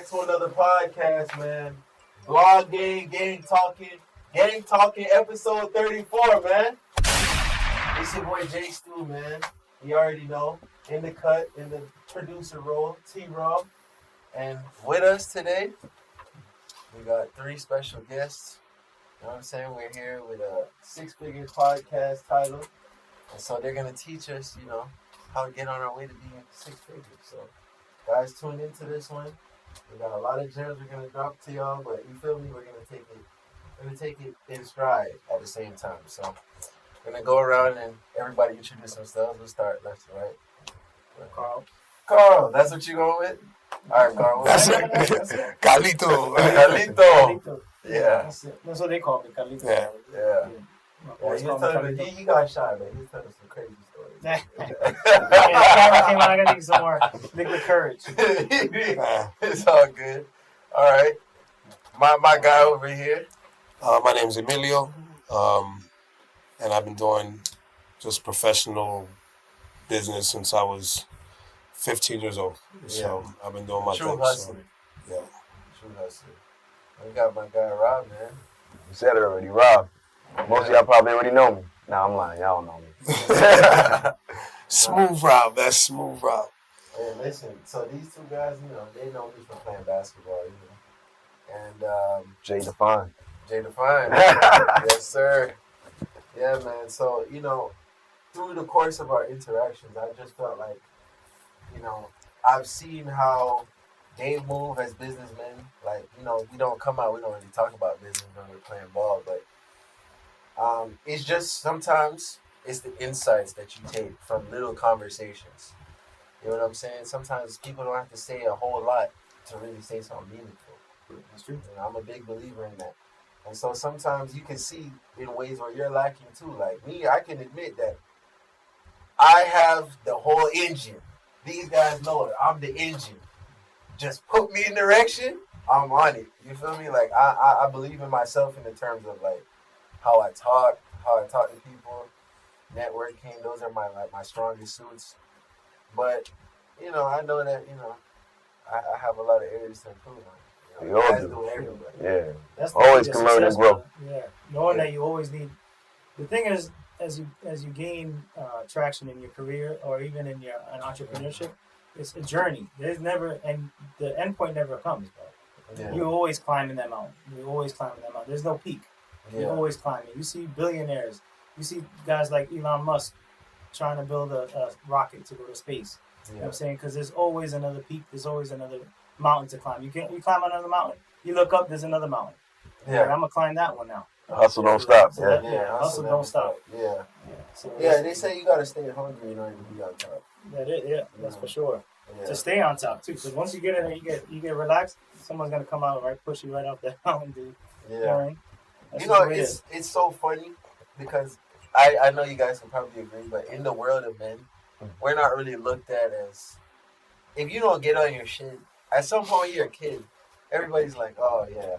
back to another podcast, man. Vlog gang talking, episode 34, man. It's your boy J Stu, man. You already know, in the cut, in the producer role, T-Rob. And with us today, we got three special guests. You know what I'm saying? We're here with a six-figure podcast title. And so they're going to teach us, how to get on our way to being six figures. So, guys, tune into this one. We got a lot of gems we're going to drop to y'all, but you feel me? We're going to take it in stride at the same time. So, we're going to go around and everybody introduce themselves. We'll start left to right. Carl, that's what you going with? All right, Carl. That's it. Carlito. Yeah. That's what they call me, Carlito. Yeah. He got shot, man. He's telling some crazy stories. I came out, I gotta need some more liquid courage. It's all good. All right. My guy over here. My name's Emilio, and I've been doing just professional business since I was 15 years old. So I've been doing my True thing. hustler. So, yeah. True hustler. We got my guy Rob, man. You said it already, Rob. Most of y'all probably already know me. Nah, I'm lying. Y'all don't know me. Smooth Rob. That's Smooth Rob. Hey, listen. So these two guys, they know me from playing basketball, And Jay Define. Jay Define. Yes, sir. Yeah, man. So, through the course of our interactions, I just felt like, I've seen how they move as businessmen. Like, we don't come out, we don't really talk about business when we're playing ball, but it's just sometimes it's the insights that you take from little conversations. You know what I'm saying? Sometimes people don't have to say a whole lot to really say something meaningful. That's true. I'm a big believer in that. And so sometimes you can see in ways where you're lacking too. Like me, I can admit that I have the whole engine. These guys know it. I'm the engine. Just put me in direction, I'm on it. You feel me? Like I believe in myself in the terms of like how I talk to people, networking. Those are my strongest suits. But I know that I have a lot of areas to improve on. We all Guys do. Everybody. Yeah. That's Always can learn and grow. Yeah. Knowing that you always need. The thing is, as you gain traction in your career or even in an entrepreneurship, it's a journey. There's never, and the end point never comes, bro. Yeah. You're always climbing that mountain. There's no peak. Yeah. You're always climbing. You see billionaires. You see guys like Elon Musk trying to build a rocket to go to space. You know what I'm saying? Because there's always another peak. There's always another mountain to climb. You climb another mountain. You look up. There's another mountain. Yeah. Right, I'm gonna climb that one now. Hustle don't stop. So hustle don't stop. Yeah. So They say you gotta stay hungry in order to be on top. That's for sure. Yeah. To stay on top too, because once you get in there, you get relaxed. Someone's gonna come out push you right off that mountain, dude. Yeah. You know what I mean? It's so funny because I know you guys can probably agree, but in the world of men, we're not really looked at as, if you don't get on your shit, at some point you're a kid. Everybody's like, oh yeah,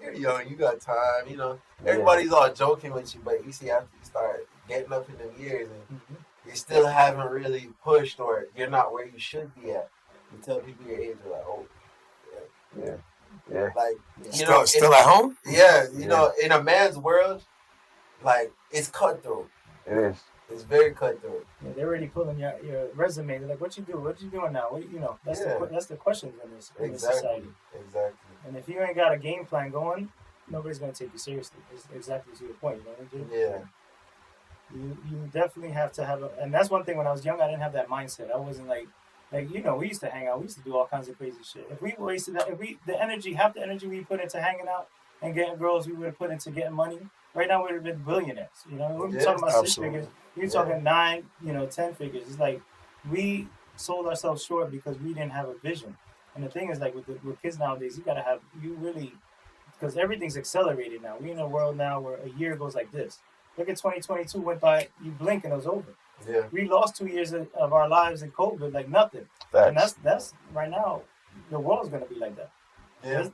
you're young, you got time, Everybody's all joking with you, but you see after you start getting up in them years and you still haven't really pushed or you're not where you should be at. You tell people your age, you're like, oh, Yeah. like, Still at home? Yeah, in a man's world, like, it's cutthroat. It is. It's very cutthroat. Yeah, they're already pulling your resume. They're like, "What you do? What you doing now? That's the questions in this society." Exactly. And if you ain't got a game plan going, nobody's gonna take you seriously. It's exactly to your point. Yeah. You definitely have to have and that's one thing. When I was young, I didn't have that mindset. I wasn't like we used to hang out. We used to do all kinds of crazy shit. If we wasted that, half the energy we put into hanging out and getting girls, we would have put into getting money. Right now, we would have been billionaires. We were talking about 6 figures. We were talking 9, 10 figures. It's like we sold ourselves short because we didn't have a vision. And the thing is, like with kids nowadays, because everything's accelerated now. We're in a world now where a year goes like this. Look at 2022 went by, you blink and it was over. Yeah. We lost 2 years of our lives in COVID like nothing. Facts. And that's right now, the world's going to be like that. Yeah.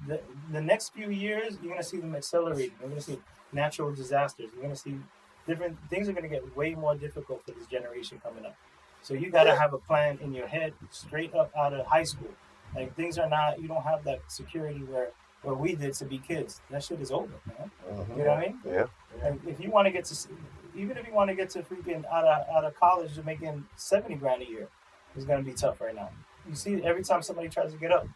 The next few years, you're going to see them accelerating. You're going to see natural disasters. You're going to see different things are going to get way more difficult for this generation coming up. So you got to have a plan in your head straight up out of high school. Like things are not. You don't have that security where we did to be kids. That shit is over, man. Mm-hmm. You know what I mean? Yeah. Like if you want to get to, even if you want to get to freaking out of college to making $70,000 a year, it's gonna be tough right now. You see, every time somebody tries to get up,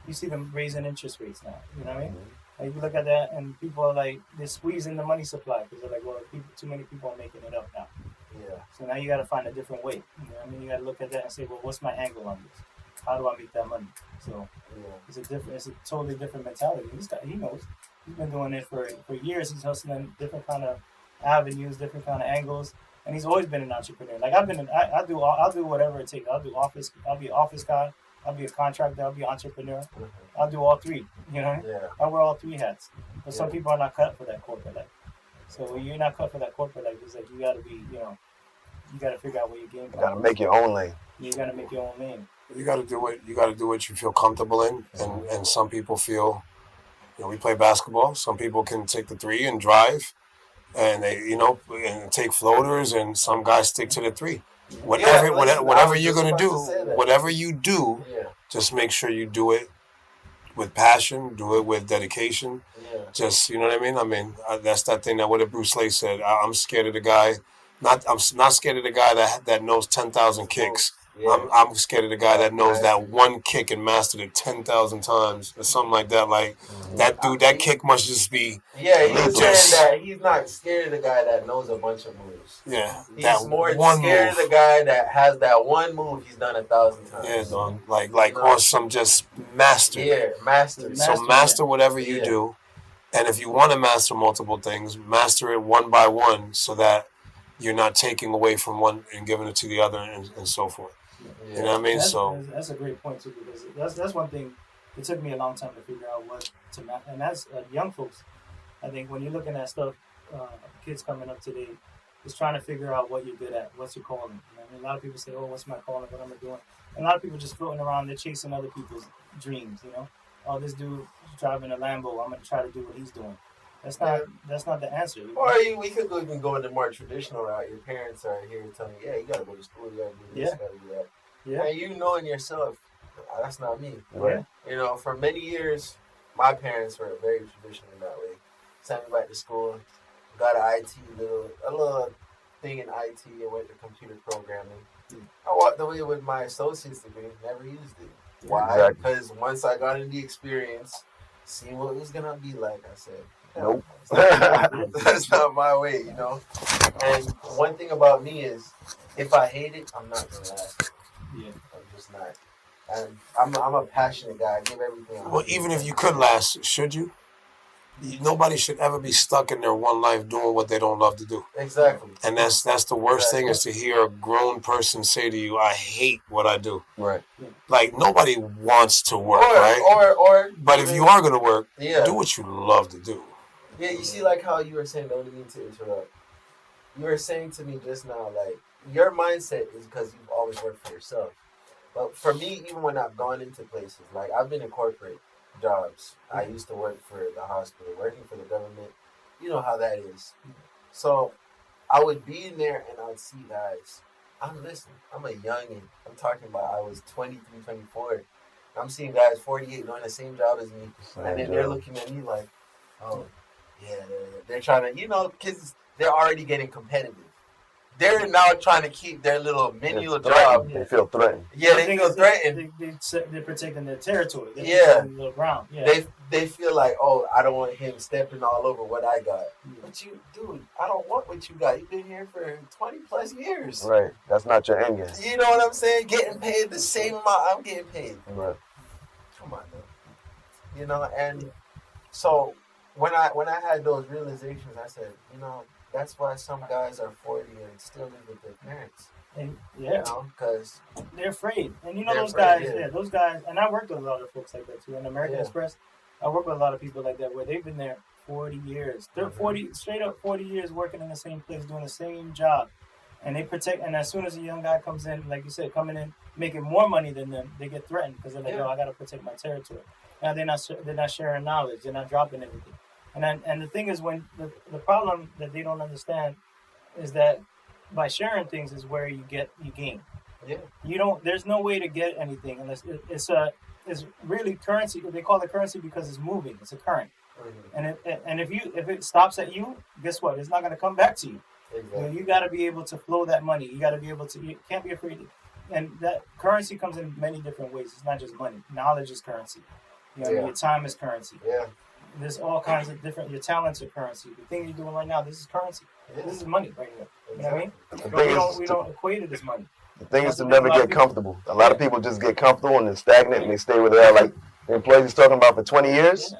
you see them raising interest rates now. You know what I mean? Like you look at that, and people are like they're squeezing the money supply because they're like, well, too many people are making it up now. Yeah. So now you got to find a different way. You know what I mean? You got to look at that and say, well, what's my angle on this? How do I make that money? So it's a totally different mentality. He knows. He's been doing it for years. He's hustling different kind of avenues, different kind of angles, and he's always been an entrepreneur. Like I'll do whatever it takes. I'll be an office guy. I'll be a contractor. I'll be an entrepreneur. I'll do all three. You know? Yeah. I wear all three hats. But some people are not cut for that corporate life. So when you're not cut for that corporate life, it's like you got to be, you got to figure out what your game plan is. You got to make your own lane. You got to make your own lane. You got to do what you feel comfortable in, and some people feel, we play basketball. Some people can take the three and drive, and they, and take floaters, and some guys stick to the three. Whatever you're gonna do, whatever you do, just make sure you do it with passion, do it with dedication. Yeah. Just, you know what I mean? I mean, that's that thing that what Bruce Lee said. I'm scared of the guy. I'm not scared of the guy that knows 10,000 kicks. Yeah. I'm scared of the guy that knows that one kick and mastered it 10,000 times or something like that. Like that dude, that kick must just be. Yeah, he's saying that he's not scared of the guy that knows a bunch of moves. Yeah, he's more scared of the guy that has that one move he's done 1,000 times. Yeah, dog. Like or some just master. Yeah, master. So master whatever you do, and if you want to master multiple things, master it one by one, so that you're not taking away from one and giving it to the other, and so forth. Yeah. You know what I mean? That's a great point too, because that's one thing. It took me a long time to figure out what to master, and as young folks, I think when you're looking at stuff, kids coming up today, is trying to figure out what you're good at, what's your calling. You know what I mean? A lot of people say, "Oh, what's my calling? What am I doing?" And a lot of people just floating around, they're chasing other people's dreams. Oh, this dude driving a Lambo, I'm gonna try to do what he's doing. That's not the answer. Or we could even go in the more traditional route. Your parents are here telling you, you gotta go to school, you gotta do this, you gotta do that. Yeah. And you know in yourself, that's not me. Right. For many years, my parents were very traditional in that way. Sent me back to school, got a little thing in IT, and went to computer programming. I walked away with my associate's degree, never used it. Why? Because once I got in the experience, seeing what it was gonna be like, I said, nope. That's not my way, And one thing about me is, if I hate it, I'm not gonna last. Yeah. I'm just not. And I'm a passionate guy. I give everything. Well, even if you could last, should you? Nobody should ever be stuck in their one life doing what they don't love to do. Exactly. And that's the worst thing, is to hear a grown person say to you, "I hate what I do." Right. Like, nobody wants to work, right? Or but if you are gonna work, do what you love to do. Yeah, you see, like how you were saying, don't mean to interrupt. You were saying to me just now, like, your mindset is because you've always worked for yourself. But for me, even when I've gone into places, like I've been in corporate jobs. I used to work for the hospital, working for the government. You know how that is. So I would be in there and I would see guys. I'm listening. I'm a youngin'. I'm talking about I was 23, 24. I'm seeing guys 48 doing the same job as me. And then they're looking at me like, oh, yeah, they're trying to, kids, they're already getting competitive. They're now trying to keep their little menial job. They feel threatened. Yeah, they feel threatened. They're protecting their territory. They're protecting the ground. Yeah. They feel like, oh, I don't want him stepping all over what I got. Yeah. But dude, I don't want what you got. You've been here for 20 plus years. Right. That's not your end game. You know what I'm saying? Getting paid the same amount I'm getting paid. Right. Come on, though. And so when I had those realizations, I said, that's why some guys are 40 and still live with their parents. And, because they're afraid. And those guys, and I worked with a lot of folks like that too. In American Express, I work with a lot of people like that where they've been there 40 years. They're 40, straight up 40 years working in the same place, doing the same job. And they protect, and as soon as a young guy comes in, like you said, coming in, making more money than them, they get threatened because they're like, I got to protect my territory. Now they're not sharing knowledge. They're not dropping everything. And the thing is, when the problem that they don't understand is that by sharing things is where you gain. Yeah. There's no way to get anything unless is really currency. They call it currency because it's moving. It's a current. And if it stops at you, guess what? It's not going to come back to you. Exactly. You got to be able to flow that money. You got to be able to. You can't be afraid. And that currency comes in many different ways. It's not just money. Knowledge is currency. You know, your time is currency. Yeah. There's all kinds of different. Your talents are currency. The thing you're doing right now, this is currency. This is money right here. You know what I mean? We don't equate it as money. The thing is to never get comfortable. A lot of people just get comfortable and they're stagnant and they stay where they are. Like the employees he's talking about for 20 years. Yeah.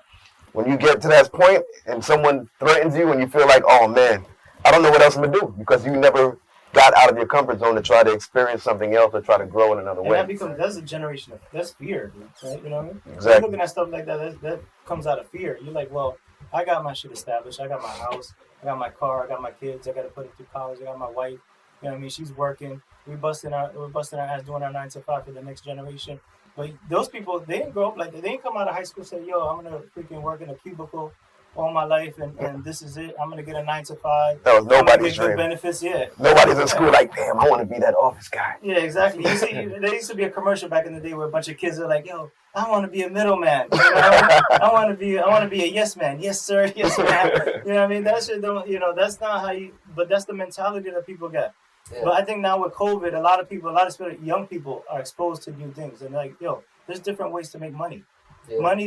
When you get to that point and someone threatens you and you feel like, oh man, I don't know what else I'm gonna do, because you never got out of your comfort zone to try to experience something else or try to grow in another way. And that's a generation of that's fear, dude, right? You know what I mean? Exactly. You're looking at stuff like that comes out of fear. You're like, well, I got my shit established. I got my house. I got my car. I got my kids. I got to put it through college. I got my wife. You know what I mean? She's working. We're busting our ass doing our 9 to 5 for the next generation. But those people, they didn't grow up like that. They didn't come out of high school and say, yo, I'm going to freaking work in a cubicle all my life and this is it. I'm going to get a 9 to 5. That was nobody's dream. Benefits, yeah. Nobody's in school like, damn, I want to be that office guy. Yeah, exactly. You see, there used to be a commercial back in the day where a bunch of kids are like, yo, I want to be a middleman. You know? I want to be a yes man. Yes, sir. Yes, man. You know what I mean? That shit don't, that's not how you, but that's the mentality that people get. Yeah. But I think now with COVID, a lot of young people are exposed to new things. And like, yo, there's different ways to make money. Yeah. Money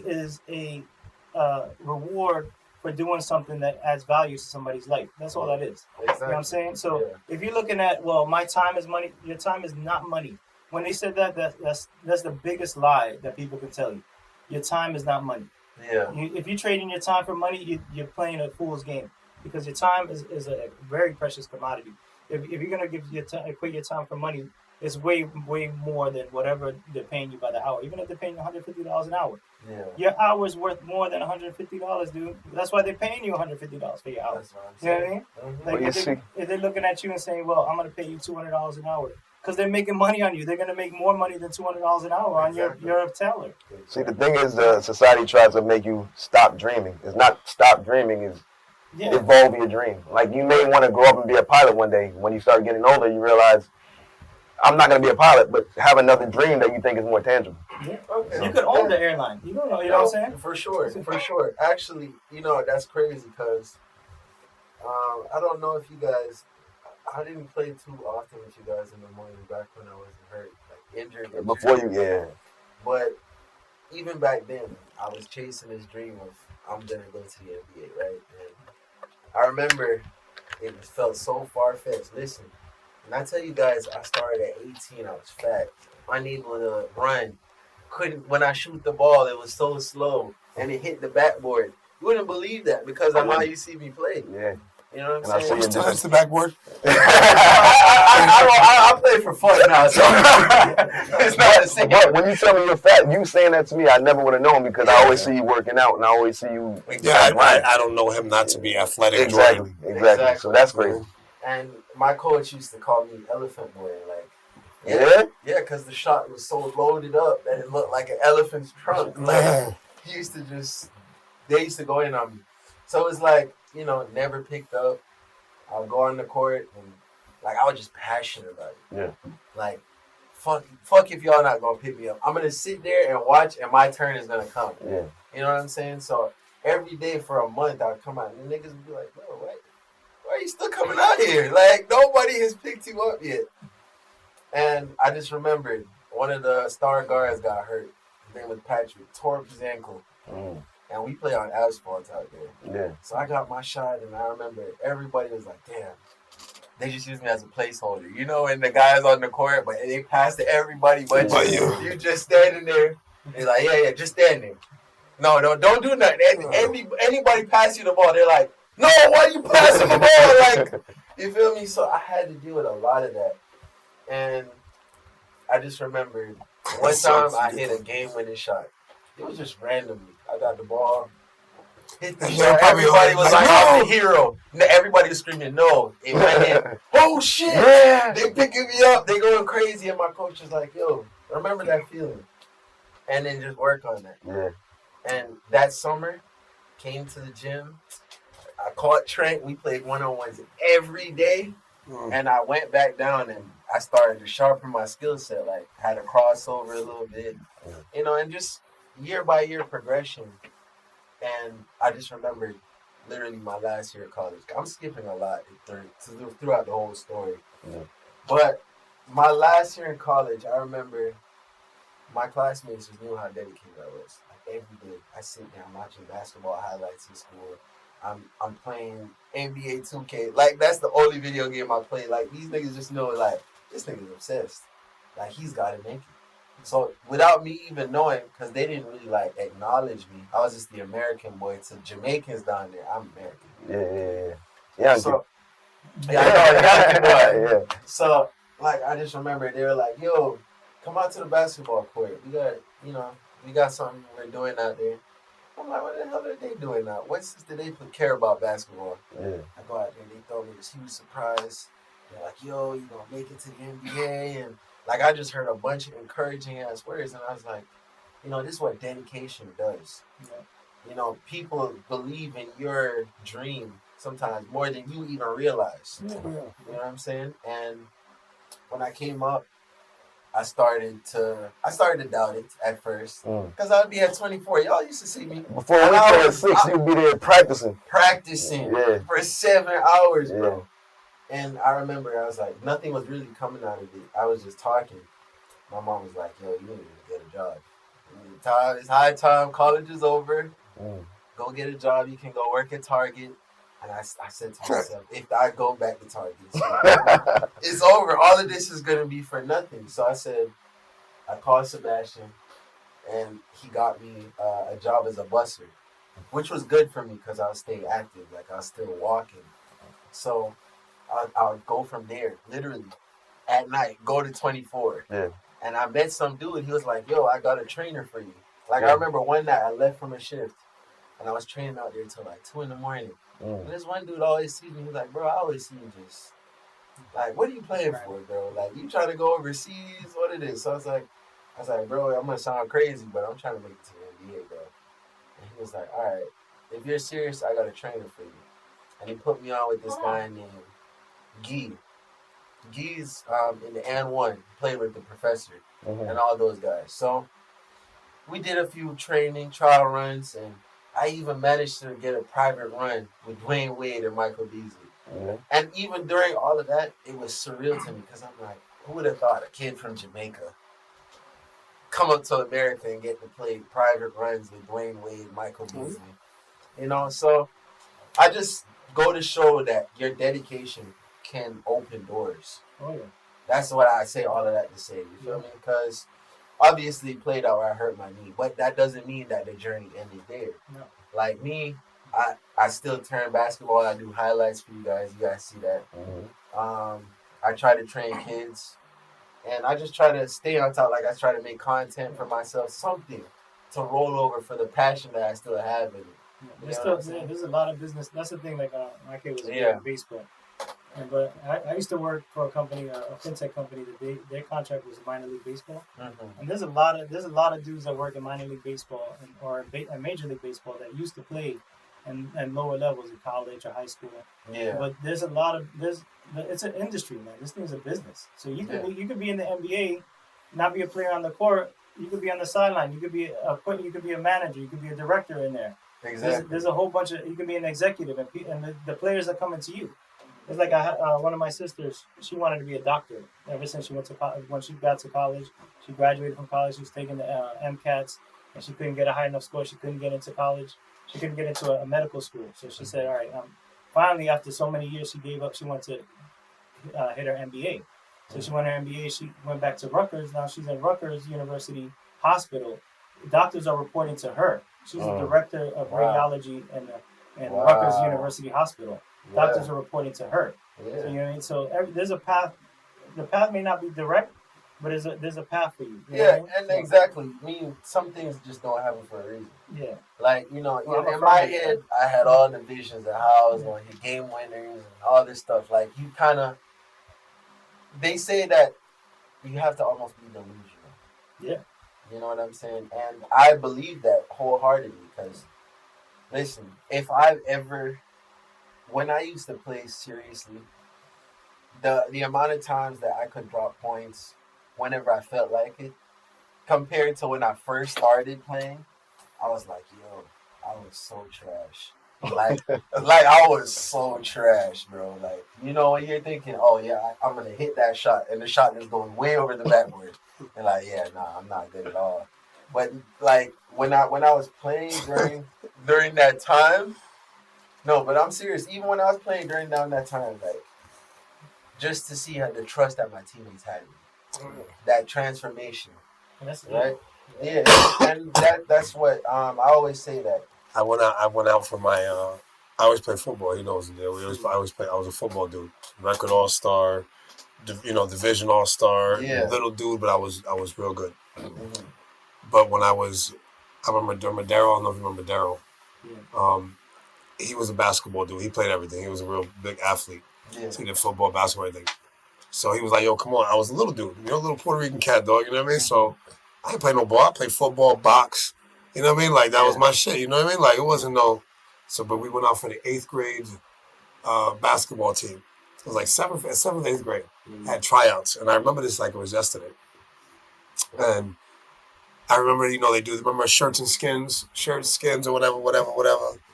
is a reward for doing something that adds value to somebody's life. That's all that is. Exactly. You know what I'm saying? So if you're looking at, well, my time is money, your time is not money. When they said that's the biggest lie that people can tell you. Your time is not money. Yeah. If you're trading your time for money, you're playing a fool's game, because your time is a very precious commodity. If you're gonna equate your time for money, it's way more than whatever they're paying you by the hour. Even if they're paying you $150 an hour, your hour's worth more than $150, dude. That's why they're paying you $150 for your hour. That's what I'm saying. You know what I mean? Like if they're looking at you and saying, "Well, I'm gonna pay you $200 an hour," because they're making money on you. They're gonna make more money than $200 an hour on your teller. See, the thing is, society tries to make you stop dreaming. It's not stop dreaming. It's evolve your dream. Like, you may want to grow up and be a pilot one day. When you start getting older, you realize, I'm not going to be a pilot, but have another dream that you think is more tangible. Yeah. Okay. You could own the airline. You don't know, you know what I'm saying? For sure. Actually, that's crazy, because I don't know if you guys, I didn't play too often with you guys in the morning back when I wasn't hurt, like injured. Before you, But even back then, I was chasing this dream of, I'm going to go to the NBA, right? And I remember it felt so far-fetched. Listen, when I tell you guys, I started at 18, I was fat, unable to run. When I shoot the ball, it was so slow, and it hit the backboard. You wouldn't believe that, because of how you see me play. Yeah. You know what I'm saying? That's the backboard. I play for fun now, so it's not the same. But when you tell me you're fat, you saying that to me, I never would have known, because I always see you working out, and I always see you. Yeah, I don't know him not to be athletic. Exactly. So that's crazy. And my coach used to call me Elephant Boy, like. Yeah, because the shot was so loaded up that it looked like an elephant's trunk. Like, they used to go in on me. So it's like, never picked up. I'll go on the court and, like, I was just passionate about it. Yeah. Like, fuck if y'all not gonna pick me up. I'm gonna sit there and watch, and my turn is gonna come. Yeah. You know what I'm saying? So every day for a month, I'd come out, and the niggas would be like, "Bro, why are you still coming out here? Like, nobody has picked you up yet." And I just remembered one of the star guards got hurt. His name was Patrick, tore up his ankle. And we play on asphalt out there. Yeah. So I got my shot, and I remember everybody was like, damn, they just used me as a placeholder. And the guys on the court, but they passed to everybody but you. You just standing there. They're like, yeah, just stand there. No, don't do nothing. Anybody pass you the ball, they're like, no, why are you passing the ball? Like, you feel me? So I had to deal with a lot of that. And I just remembered one time I hit a game-winning shot. It was just randomly. I got the ball, hit the shot. Everybody was like, I'm the hero. Everybody was screaming, no. It went in. Oh, shit. Yeah. They picking me up. They going crazy. And my coach was like, yo, remember that feeling. And then just work on that. Yeah. And that summer, came to the gym. I caught Trent. We played one-on-ones every day. And I went back down and I started to sharpen my skill set, like had a crossover a little bit, you know, and just year by year progression. And I just remembered literally my last year of college. I'm skipping a lot throughout the whole story. But my last year in college, I remember my classmates just knew how dedicated I was. Like every day, I sit down watching basketball highlights in school. I'm playing NBA 2K. Like that's the only video game I play. Like these niggas just know like this nigga's obsessed. Like he's got to make it. So without me even knowing, because they didn't really like acknowledge me, I was just the American boy. To Jamaicans down there, I'm American. Yeah. So yeah, I know, boy. Yeah. So like I just remember they were like, "Yo, come out to the basketball court. We got something we're doing out there." I'm like, what the hell are they doing now? What do they care about basketball? I go out there and they throw me this huge surprise. They're like, yo, you gonna make it to the NBA? And like I just heard a bunch of encouraging ass words and I was like, this is what dedication does. People believe in your dream sometimes more than you even realize. You know what I'm saying? And when I came up, I started to doubt it at first because I'd be at 24. Y'all used to see me before we turned 6. You'd be there practicing for 7 hours, bro. And I remember I was like, nothing was really coming out of it. I was just talking. My mom was like, "Yo, you need to get a job. It's high time. College is over. Go get a job. You can go work at Target." And I said to myself, if I go back to Target, it's over. All of this is going to be for nothing. So I called Sebastian, and he got me a job as a busser, which was good for me because I was staying active. Like, I was still walking. So I would go from there, literally, at night, go to 24. Yeah. And I met some dude. He was like, "Yo, I got a trainer for you." Like, I remember one night I left from a shift, and I was training out there till like 2 a.m. And this one dude always sees me. He's like, "Bro, I always see you just like, what are you playing for, bro? Like, you trying to go overseas? What it is?" So I was like, "Bro, I'm gonna sound crazy, but I'm trying to make it to the NBA, bro." And he was like, "All right, if you're serious, I got a trainer for you." And he put me on with this guy named Guy. Guy's in the N1, played with the professor and all those guys. So we did a few trial runs, and I even managed to get a private run with Dwayne Wade and Michael Beasley. And even during all of that, it was surreal to me because I'm like, who would have thought a kid from Jamaica come up to America and get to play private runs with Dwayne Wade, Michael Beasley? So I just go to show that your dedication can open doors. That's what I say all of that to say. You feel me? Because obviously it played out where I hurt my knee, but that doesn't mean that the journey ended there. No. Like me, I still turn basketball. I do highlights for you guys. You guys see that. I try to train kids, and I just try to stay on top. Like I try to make content for myself, something to roll over for the passion that I still have in it. There's a lot of business. That's the thing. Like my kid was in baseball. But I used to work for a company, a fintech company that their contract was minor league baseball, and there's a lot of dudes that work in minor league baseball or major league baseball that used to play and lower levels in college or high school. Yeah. But there's it's an industry, man. This thing's a business. So you could be in the NBA, not be a player on the court. You could be on the sideline. You could be a manager. You could be a director in there. Exactly. There's a whole bunch of. You can be an executive, and the players are coming to you. It's like one of my sisters. She wanted to be a doctor ever since she went to college. When she got to college, she graduated from college. She was taking the MCATs, and she couldn't get a high enough score. She couldn't get into college. She couldn't get into a medical school. So she said, "All right." Finally, after so many years, she gave up. She wanted to hit her MBA. So she went her MBA. She went back to Rutgers. Now she's in Rutgers University Hospital. Doctors are reporting to her. She's the director of radiology in Rutgers University Hospital. Doctors are reporting to her. Yeah. So, you know what I mean? So there's a path. The path may not be direct, but there's a path for you. Exactly. I mean, some things just don't happen for a reason. Yeah. Like, in my head, I had all the visions of how I was going to hit game winners and all this stuff. Like, you kind of, they say that you have to almost be delusional. Yeah. You know what I'm saying? And I believe that wholeheartedly because, listen, when I used to play seriously, the amount of times that I could drop points whenever I felt like it, compared to when I first started playing, I was like, yo, I was so trash. Like, I was so trash, bro. Like, you know, when you're thinking, oh yeah, I'm gonna hit that shot, and the shot is going way over the backboard, and like, yeah, nah, I'm not good at all. But like when I was playing during that time, no, but I'm serious. Even when I was playing during that time, like just to see how the trust that my teammates had in me, that transformation, right? Yeah, and that's what I always say that. I went out for my. I always play football. He knows the deal. I always play. I was a football dude, record all star, division all star. Yeah. Little dude, but I was real good. Mm-hmm. But when I remember Daryl. I don't know if you remember Daryl. Yeah. He was a basketball dude. He played everything. He was a real big athlete. Yeah. So he did football, basketball, everything. So he was like, yo, come on. I was a little dude. You know, a little Puerto Rican cat, dog. You know what I mean? So I didn't play no ball. I played football, box. You know what I mean? Like, that was my shit. You know what I mean? Like, it wasn't no... So, but we went out for the 8th grade basketball team. It was like 7th, 8th grade. Had tryouts. And I remember this like it was yesterday. And I remember, they do, remember shirts and skins or whatever.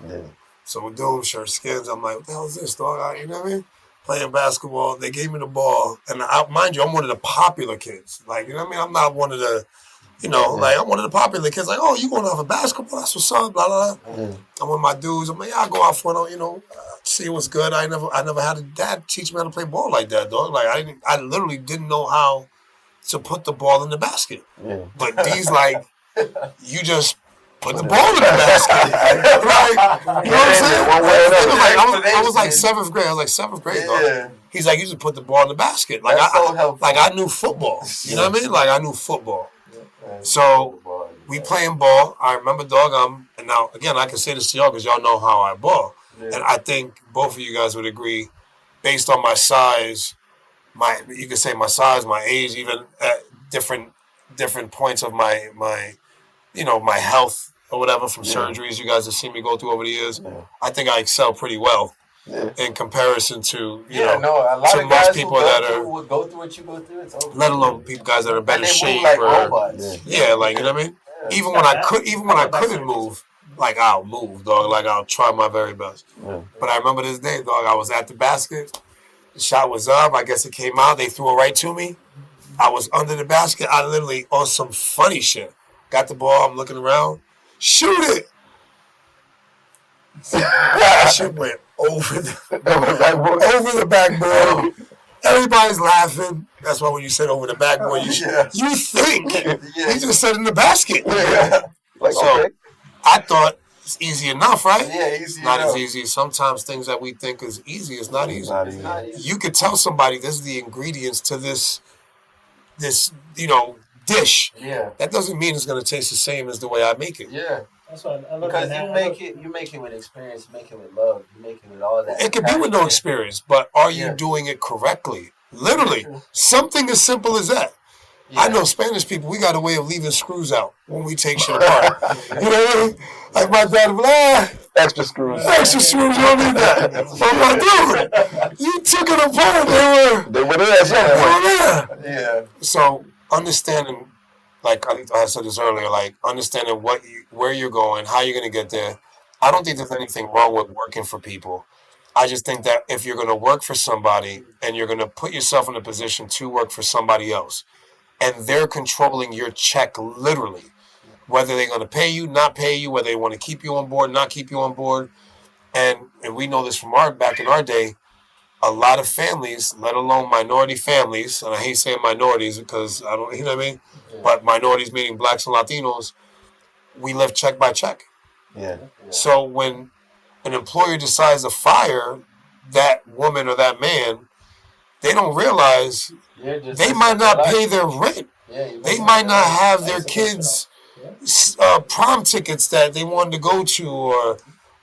Yeah. So we're doing shirt skins. I'm like, what the hell is this, dog? You know what I mean? Playing basketball. They gave me the ball. And mind you, I'm one of the popular kids. Like, you know what I mean? I'm not one of the... like I'm one of the popular kids. Like, oh, you going out for basketball? That's what's up. Blah blah. I'm with my dudes. I'm like, yeah, I go out for see what's good. I never had a dad teach me how to play ball like that, dog. Like I literally didn't know how to put the ball in the basket. Yeah. But these you just put the ball in the basket. Like, you know what I'm saying? One way or another. I was like 7th grade. I was like 7th grade, dog. Yeah. He's like, you just put the ball in the basket. Like I knew football. You know what I mean? Like I knew football. So we playing ball. I remember, dog. And now again, I can say this to y'all because y'all know how I ball, and I think both of you guys would agree, based on my size, my age, even at different points of my my health or whatever from surgeries you guys have seen me go through over the years. I think I excel pretty well. Yeah. In comparison to a lot to of most guys people who that go through what you go through, it's over. Let alone guys that are in better shape like or robots. Yeah, like you know what I mean. Yeah. Even when I couldn't move, like I'll move, dog. Like I'll try my very best. Yeah. But I remember this day, dog. I was at the basket. The shot was up. I guess it came out. They threw it right to me. I was under the basket. I literally on some funny shit. Got the ball. I'm looking around. Shoot it. That shit went over the backboard. Everybody's laughing. That's why when you said over the backboard, you think he just said in the basket. Yeah. So I thought it's easy enough, right? Yeah, easy. Not as easy. Sometimes things that we think is easy is not easy. You could tell somebody this is the ingredients to this dish. Yeah. That doesn't mean it's gonna taste the same as the way I make it. Yeah. That's why I love because you make it with experience, you make it with love, you make it with all that. It could be with no experience, but are you doing it correctly? Literally, something as simple as that. Yeah. I know Spanish people, we got a way of leaving screws out when we take shit apart. You know what I mean? Like my dad would be like, extra screws, you don't need that. I'm like, dude, you took it apart, they were there at some point. Yeah. So understanding, like I said this earlier, like understanding where you're going, how you're going to get there. I don't think there's anything wrong with working for people. I just think that if you're going to work for somebody and you're going to put yourself in a position to work for somebody else, and they're controlling your check literally, whether they're going to pay you, not pay you, whether they want to keep you on board, not keep you on board. And we know this from back in our day, a lot of families, let alone minority families, and I hate saying minorities because I don't, you know what I mean? Yeah. But minorities meaning blacks and Latinos, we live check by check. Yeah. So when an employer decides to fire that woman or that man, they don't realize they might not pay their rent. Yeah, they might not have their kids' prom tickets that they wanted to go to,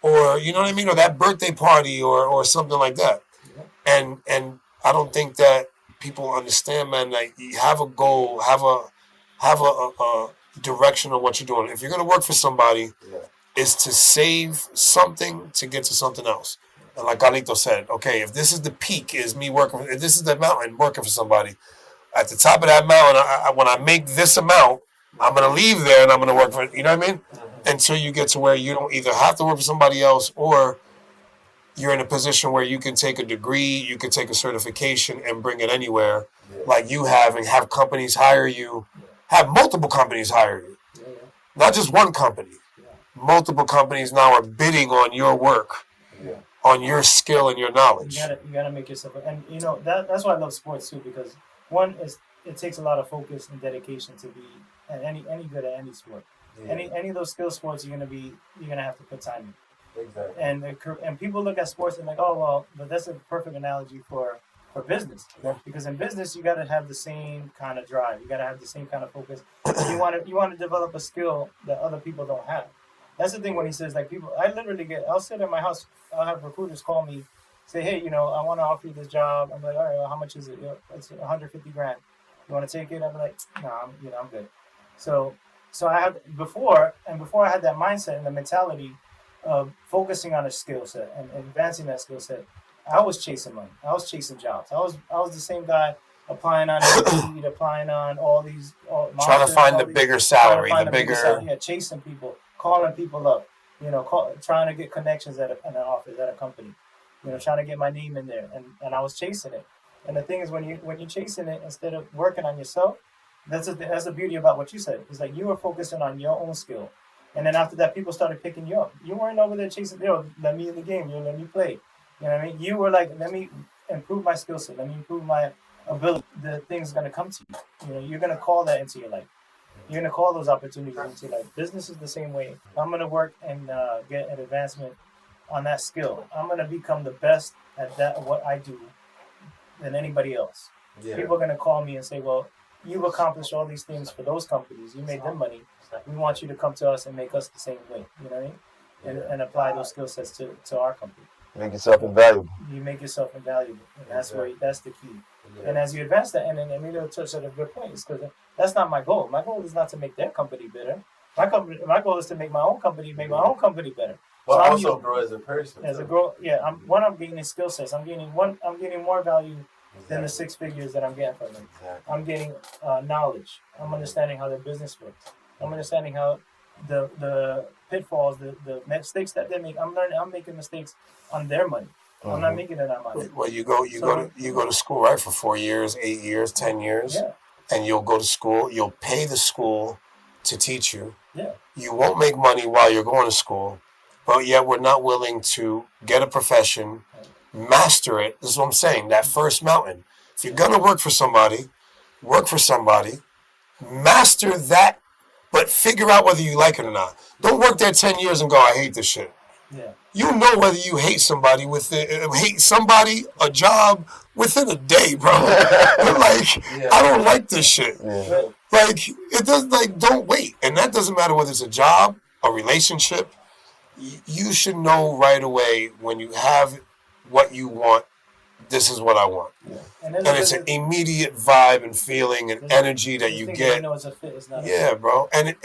or you know what I mean, or that birthday party, or something like that. And I don't think that people understand, man. Like you have a goal, have a direction on what you're doing. If you're gonna work for somebody, it's to save something to get to something else. like Carlito said, okay, if this is the peak, is me working, if this is the mountain working for somebody, at the top of that mountain, when I make this amount, I'm going to leave there and I'm going to work for, you know what I mean? Until you get to where you don't either have to work for somebody else or you're in a position where you can take a degree, you can take a certification and bring it anywhere, like you have, and have companies hire you, have multiple companies hire you, not just one company. Multiple companies now are bidding on your work, on your skill and your knowledge. You gotta make yourself, and you know that's why I love sports too, because one is it takes a lot of focus and dedication to be at any good at any sport. Any of those skill sports you're gonna have to put time in. Exactly. And people look at sports and like, oh well, but that's a perfect analogy for business. Because in business you gotta have the same kind of drive. You gotta have the same kind of focus. You want to develop a skill that other people don't have. That's the thing when he says like people. I'll sit at my house. I'll have recruiters call me, say, hey, I want to offer you this job. I'm like, all right, well, how much is it? It's $150,000. You want to take it? I'm like, no, I'm good. So I have before I had that mindset and the mentality of focusing on a skill set and advancing that skill set. I was chasing money. I was chasing jobs. I was the same guy applying on Indeed, applying on all these. Trying to find the bigger salary, the bigger. Chasing people. Calling people up, trying to get connections at an office, at a company, trying to get my name in there, and I was chasing it. And the thing is, when you're chasing it instead of working on yourself, that's the beauty about what you said. It's like you were focusing on your own skill, and then after that, people started picking you up. You weren't over there chasing, let me in the game, let me play. You know what I mean? You were like, let me improve my skill set, let me improve my ability. The thing's gonna come to you. You're gonna call that into your life. You're going to call those opportunities into life. Business is the same way. I'm going to work and get an advancement on that skill. I'm going to become the best at what I do than anybody else. Yeah. People are going to call me and say, well, you've accomplished all these things for those companies. You made them money. We want you to come to us and make us the same way. You know what I mean? And apply those skill sets to our company. Make yourself invaluable. You make yourself invaluable. And that's the key. Yeah. And as you advance that, and Emilio touched on a good point, because that's not my goal. My goal is not to make their company better. My goal is to make my own company better. But also grow as a person. I'm gaining skill sets. I'm gaining more value than the 6 figures that I'm getting from them. Exactly. I'm getting knowledge. I'm understanding how their business works. I'm understanding how the pitfalls, the mistakes that they make. I'm making mistakes on their money. I'm not making it on my money. Well, you go to school, right, for 4 years, 8 years, 10 years. Yeah. And you'll go to school. You'll pay the school to teach you. Yeah. You won't make money while you're going to school, but yet we're not willing to get a profession, master it. This is what I'm saying. That first mountain. If you're gonna work for somebody, master that, but figure out whether you like it or not. Don't work there 10 years and go, I hate this shit. Yeah. You know whether you hate somebody a job within a day, bro. I don't like this shit. Yeah. It does. Don't wait, and that doesn't matter whether it's a job, a relationship. You should know right away when you have what you want. This is what I want, and it's an immediate vibe and feeling and energy that you get. It's a fit, it's not bro. And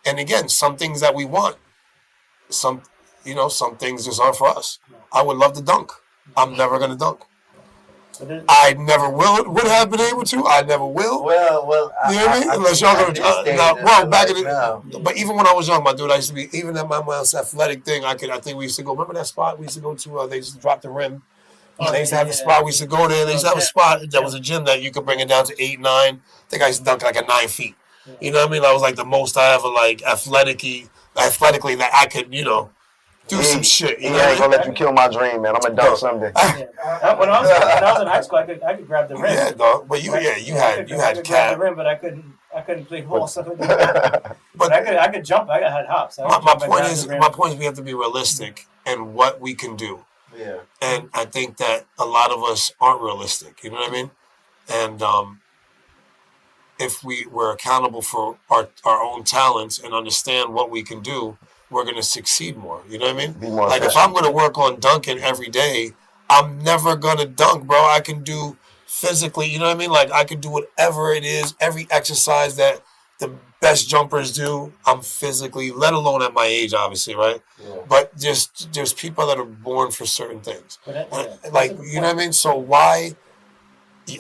again, some things that we want, some things just aren't for us. I would love to dunk. I'm never going to dunk. I never would have been able to. I never will. Well, you know what I mean? Unless y'all going to. But even when I was young, my dude, I used to be, even at my most athletic thing, I think we used to go, remember that spot we used to go to? They used to drop the rim. They used to have a spot. We used to go there. They used to have a spot that was a gym that you could bring it down to 8, 9. I think I used to dunk at 9 feet. You know what I mean? That was the most I ever athletically that I could, do some shit. He ain't gonna let you kill my dream, man. I'm gonna dunk someday. When I was in high school, I could grab the rim. Yeah, dog. But you had grab the rim, but I couldn't play ball. But I could jump. I had hops. My point is we have to be realistic in what we can do. Yeah. And I think that a lot of us aren't realistic. You know what I mean? And if we were accountable for our own talents and understand what we can do, we're going to succeed more. You know what I mean? If I'm going to work on dunking every day, I'm never going to dunk, bro. I can do physically, you know what I mean? I can do whatever it is, every exercise that the best jumpers do. I'm physically, let alone at my age, obviously, right? Yeah. But there's people that are born for certain things. Like, you know what I mean? So why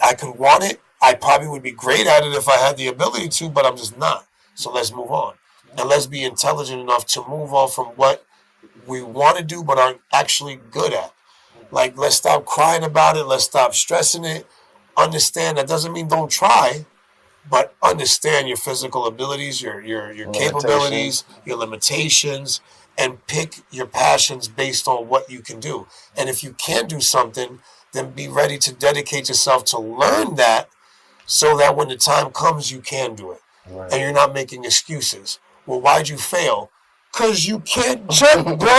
I could want it. I probably would be great at it if I had the ability to, but I'm just not. So let's move on. And let's be intelligent enough to move on from what we want to do but aren't actually good at. Like, let's stop crying about it. Let's stop stressing it. Understand that doesn't mean don't try, but understand your physical abilities, your capabilities, your limitations, and pick your passions based on what you can do. And if you can't do something, then be ready to dedicate yourself to learn that so that when the time comes, you can do it. Right. And you're not making excuses. Well, why'd you fail? Because you can't jump, bro.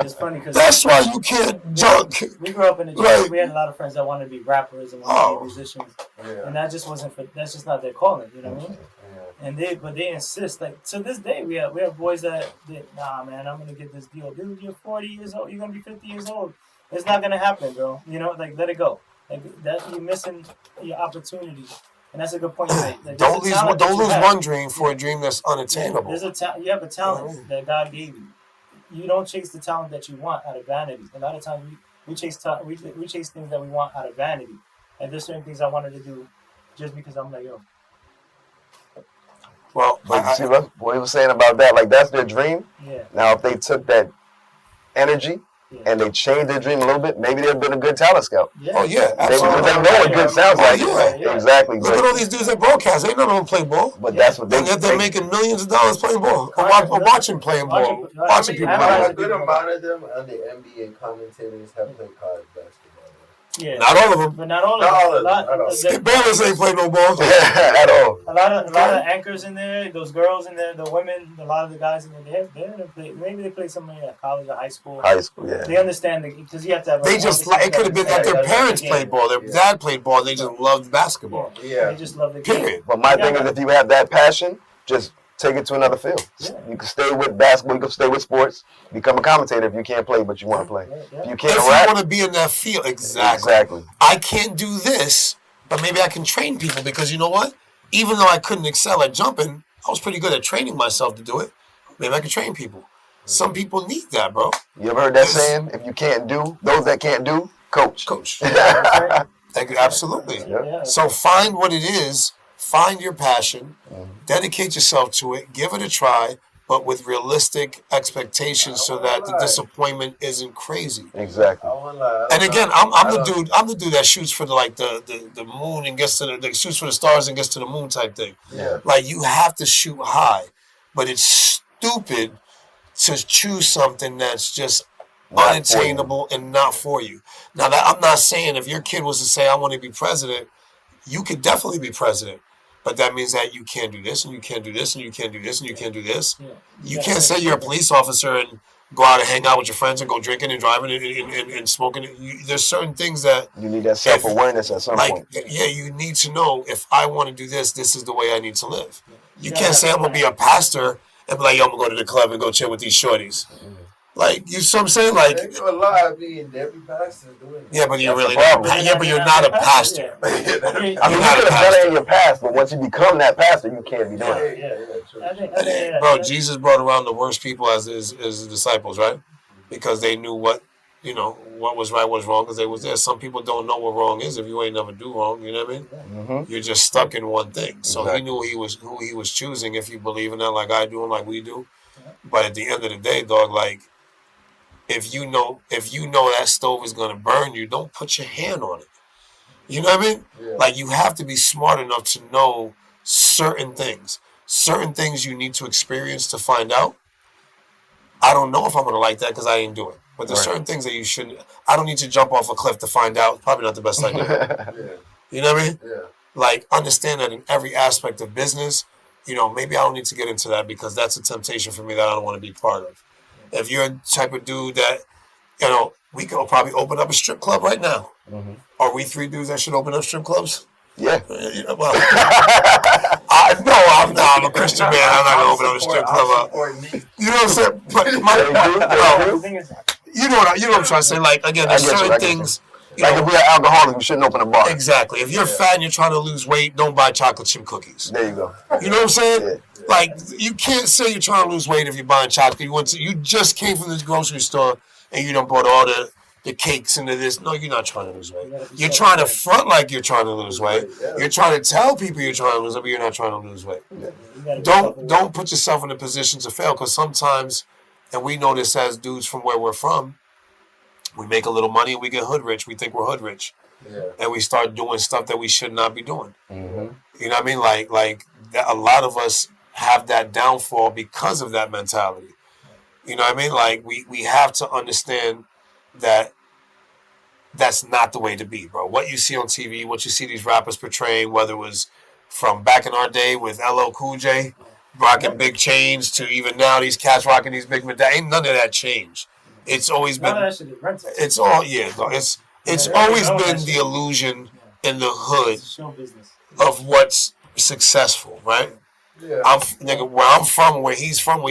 It's funny because that's why you can't dunk. We grew up in the gym. Right. We had a lot of friends that wanted to be rappers and wanted to be musicians, and that just wasn't for. That's just not their calling. You know what I mean? Yeah. And they insist. Like to this day, we have boys that nah, man, I'm gonna get this deal, dude. You're 40 years old. You're gonna be 50 years old. It's not gonna happen, bro. You know, like let it go. Like that, you're missing your opportunity. And that's a good point. Like, don't lose one dream for a dream that's unattainable. You have a talent that God gave you. You don't chase the talent that you want out of vanity. A lot of times we chase things that we want out of vanity. And there's certain things I wanted to do just because I'm like, yo. Well, but see what he was saying about that, like that's their dream. Yeah. Now if they took that energy and they changed their dream a little bit, maybe they'd been a good talent scout. Yeah. Oh yeah, absolutely. They know what good sounds like. Yeah. Exactly. Look at all these dudes that broadcast. They none of them play ball. But that's what they're making millions of dollars playing ball. Or watching playing ball. Watching people play ball. A good amount of them on the NBA commentators have played college basketball. Yeah. Not all of them. But not all of them. Skip Bayless ain't played no ball. At all. A lot of anchors in there, those girls in there, the women, a lot of the guys in there, maybe they play somewhere at college or high school. High school, yeah. They understand because you have to have. They just it could have been that their parents played ball, their dad played ball, they just loved basketball. Yeah. They just love the game. Period. But my thing is, if you have that passion, just take it to another field. Yeah. You can stay with basketball, you can stay with sports, become a commentator if you can't play, but you want to play. Yeah. If you can't if rap, you want to be in that field, exactly. I can't do this, but maybe I can train people because you know what? Even though I couldn't excel at jumping, I was pretty good at training myself to do it. Maybe I could train people. Some people need that, bro. You ever heard that saying? If you can't do, those that can't do, coach. Absolutely. Yeah. So find what it is. Find your passion, dedicate yourself to it, give it a try, but with realistic expectations so that the disappointment isn't crazy. Exactly. And again, I'm the dude that shoots for the moon and gets to the shoots for the stars and gets to the moon type thing. Yeah. Like you have to shoot high, but it's stupid to choose something that's just unattainable and not for you. Now that I'm not saying if your kid was to say I want to be president, you could definitely be president. But that means that you can't do this, and you can't do this, and you can't do this, and you can't do this. Yeah. You can't say you're a police officer and go out and hang out with your friends and go drinking and driving and smoking. There's certain things that... You need that self-awareness at some point. Yeah, you need to know, if I want to do this, this is the way I need to live. You can't say I'm going to be a pastor and be like, yo, I'm going to go to the club and go chill with these shorties. Like, you see what I'm saying? Like, a lot. I mean, every pastor's doing it. Yeah, but you're really not. Yeah, but you're not a pastor. I mean, you could have done it in your past, but once you become that pastor, you can't be doing it. True. Bro, Jesus brought around the worst people as his disciples, right? Because they knew what was right, what was wrong, because they was there. Some people don't know what wrong is if you ain't never do wrong. You know what I mean? Mm-hmm. You're just stuck in one thing. So he knew who he was choosing. If you believe in that, like I do and like we do. But at the end of the day, dog, like. If you know that stove is gonna burn you, don't put your hand on it. You know what I mean? Yeah. Like you have to be smart enough to know certain things. Certain things you need to experience to find out. I don't know if I'm gonna like that because I ain't do it. But there's certain things that you shouldn't. I don't need to jump off a cliff to find out. Probably not the best idea. You know what I mean? Yeah. Like understand that in every aspect of business, maybe I don't need to get into that because that's a temptation for me that I don't want to be part of. If you're a type of dude that, we could probably open up a strip club right now. Mm-hmm. Are we three dudes that should open up strip clubs? Yeah. Well, I'm a Christian man. I'm not going to open up a strip club. You know what I'm saying? But you know what I'm trying to say. Like, again, there's certain things. Like if we're alcoholics, we shouldn't open a bar. Exactly. If you're fat and you're trying to lose weight, don't buy chocolate chip cookies. There you go. You know what I'm saying? Like, you can't say you're trying to lose weight if you're buying chocolate. You just came from this grocery store and you done bought all the cakes into this. No, you're not trying to lose weight. You're trying to front like you're trying to lose weight. You're trying to tell people you're trying to lose weight, but you're not trying to lose weight. Don't put yourself in a position to fail, because sometimes, and we know this as dudes from where we're from, we make a little money and we get hood rich. We think we're hood rich. Yeah. And we start doing stuff that we should not be doing. Mm-hmm. You know what I mean? Like a lot of us have that downfall because of that mentality. You know what I mean? Like, we have to understand that that's not the way to be, bro. What you see on TV, what you see these rappers portraying, whether it was from back in our day with LL Cool J rocking big chains to even now these cats rocking these big medallions, ain't none of that changed. It's always been. It's all It's always been the illusion in the hood of what's successful, right? Yeah. Where I'm from, where he's from,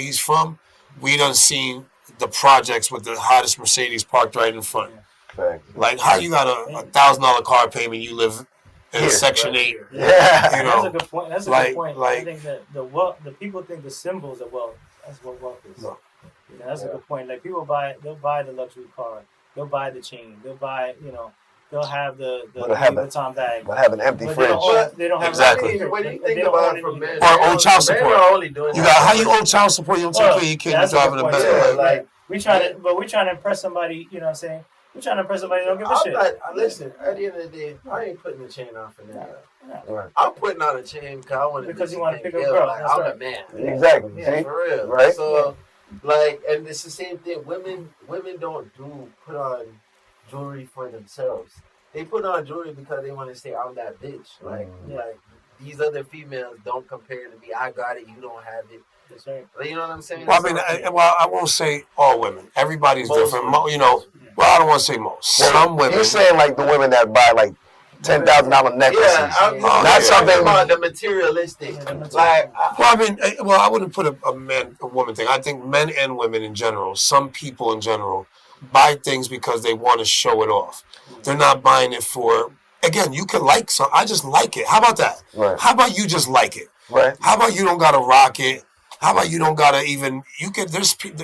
we done seen the projects with the hottest Mercedes parked right in front. Yeah. Like, how you got a $1,000 car payment, you live in Section 8. Yeah. You know, that's a good point. That's a good point. I think that the people think the symbols of wealth, that's what wealth is. No. Yeah, that's a good point. Like, they'll buy the luxury car, they'll buy the chain, they'll buy, they'll have the Louis Vuitton bag. But have an empty fridge. They don't have exactly. What do you think about it from men? Or owe child support. How you owe child support? You don't take care of your kid. You're driving a Bentley. Like, we're trying to impress somebody. You know what I'm saying? We're trying to impress somebody who don't give a shit. Listen, at the end of the day, I ain't putting the chain on for that. Right. I'm putting on a chain because you want to pick up a girl. Like, I'm a man. Exactly. Yeah, for real. Right. So, like, and it's the same thing. Women don't put on jewelry for themselves. They put on jewelry because they want to say, I'm that bitch. Like these other females don't compare to me. I got it, you don't have it. That's right. You know what I'm saying? Well, I won't say all women. Everybody's different. Well, I don't want to say most. Some women. You're saying like the women that buy like $10,000 necklaces. Yeah, not something about the materialistic. I wouldn't put a woman thing. I think men and women in general, some people in general, buy things because they want to show it off. They're not buying it for. Again, you can like some. I just like it. How about that? Right. How about you just like it? Right. How about you don't gotta rock it? How about you don't gotta even? You can. There's things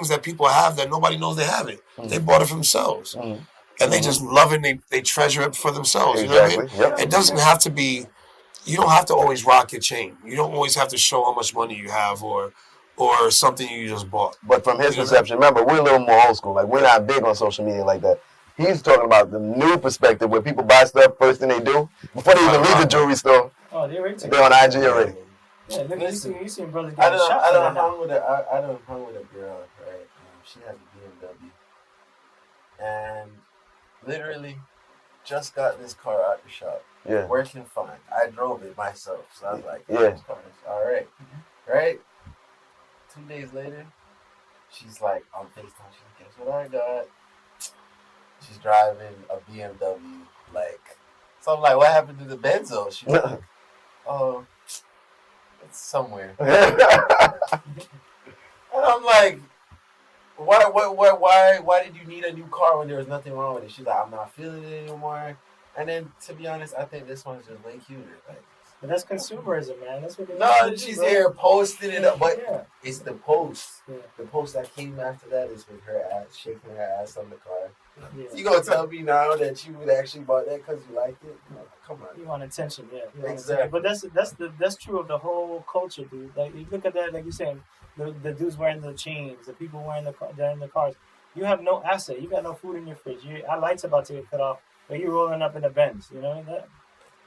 that people have that nobody knows they have it. Mm. They bought it for themselves, and they just love it. And they treasure it for themselves. Exactly. You know what I mean? Yep. It doesn't have to be. You don't have to always rock your chain. You don't always have to show how much money you have or something you just bought. But from his perception, remember, we're a little more old school. Like, we're not big on social media like that. He's talking about the new perspective where people buy stuff, first thing they do, before they even leave the jewelry store, they're on IG already. Yeah, look, you seen brothers I getting shot. I hung with a girl, right? She has a BMW. And literally just got this car out the shop. Yeah. Working fine. I drove it myself. So I was like, this car is all right. Right? 2 days later, she's like on FaceTime. She's like, guess what I got? She's driving a BMW. So I'm like, what happened to the Benzo? She's like, oh, it's somewhere. And I'm like, why did you need a new car when there was nothing wrong with it? She's like, I'm not feeling it anymore. And then, to be honest, I think this one's just way cuter. But that's consumerism, man. That's what. No, she's here posting it up, but it's the post. Yeah. The post that came after that is with her ass shaking her ass on the car. Yeah. You gonna tell me now that you would actually bought that because you liked it? No, come on. You want attention, Exactly. But that's true of the whole culture, dude. Like, you look at that, like you're saying, the dudes wearing the chains, the people wearing they're in the cars. You have no asset. You got no food in your fridge. Our lights about to get cut off, but you're rolling up in the Benz. You know that.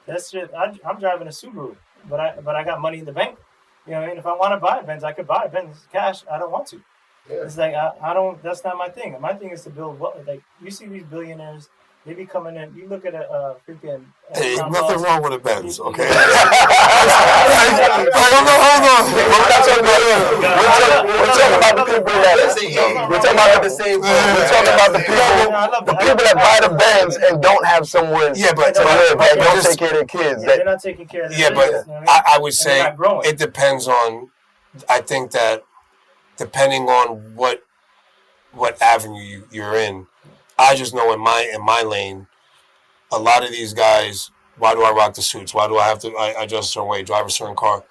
That's just, I'm driving a Subaru, but I got money in the bank. You know what I mean? If I want to buy a Benz, I could buy a Benz cash. I don't want to. Yeah. It's like, I don't, that's not my thing. My thing is to build what, like, you see these billionaires, they be coming in, you look at a freaking... Hey, nothing wrong with a Benz, okay? Hold on. We're talking about the people that... We're talking about the same... We're talking about the people that buy the Benz and don't have somewhere to live, that don't take care of their kids. They're not taking care of their kids. Yeah, but I would say it depends on... I think that depending on what avenue you're in, I just know in my lane, a lot of these guys Why do I rock the suits? Why do I have to I dress a certain way, drive a certain car?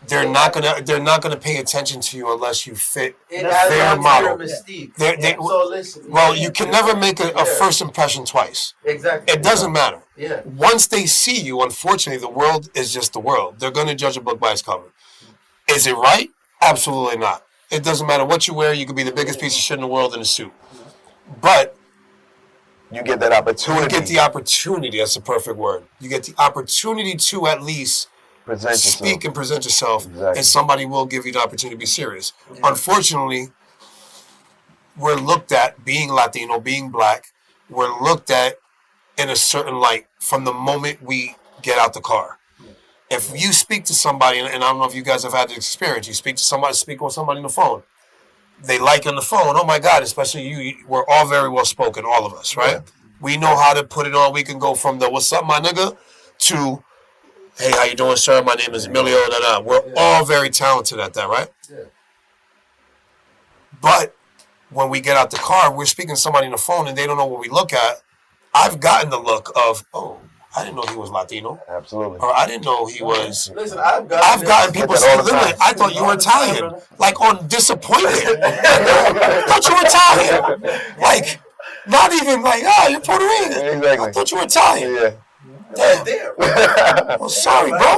They're not gonna pay attention to you unless you fit their model. Mystique. So listen. Well, you can never make a first impression twice. Exactly. It doesn't matter. Yeah. Once they see you, unfortunately, the world is just the world. They're gonna judge a book by its cover. Is it right? Absolutely not. It doesn't matter what you wear. You could be the biggest piece of shit in the world in a suit, but you get that opportunity. You get the opportunity. That's the perfect word. You get the opportunity to at least speak and present yourself, and somebody will give you the opportunity to be serious. Yeah. Unfortunately, we're looked at, being Latino, being black, we're looked at in a certain light from the moment we get out the car. Yeah. If you speak to somebody, and I don't know if you guys have had the experience, you speak with somebody on the phone, they like on the phone, oh my God, especially you, we're all very well spoken, all of us, right? Yeah. We know how to put it on. We can go from the what's up, my nigga, to hey, how you doing, sir? My name is Emilio. We're all very talented at that, right? Yeah. But when we get out the car, we're speaking to somebody on the phone and they don't know what we look at. I've gotten the look of, oh, I didn't know he was Latino. Absolutely. Or I didn't know he was. Listen, I've gotten people saying, I thought you were Italian. Like on disappointment. I thought you were Italian. Like, not even like, you're Puerto Rican. Exactly. I thought you were Italian. Yeah. Damn. Well, sorry, bro.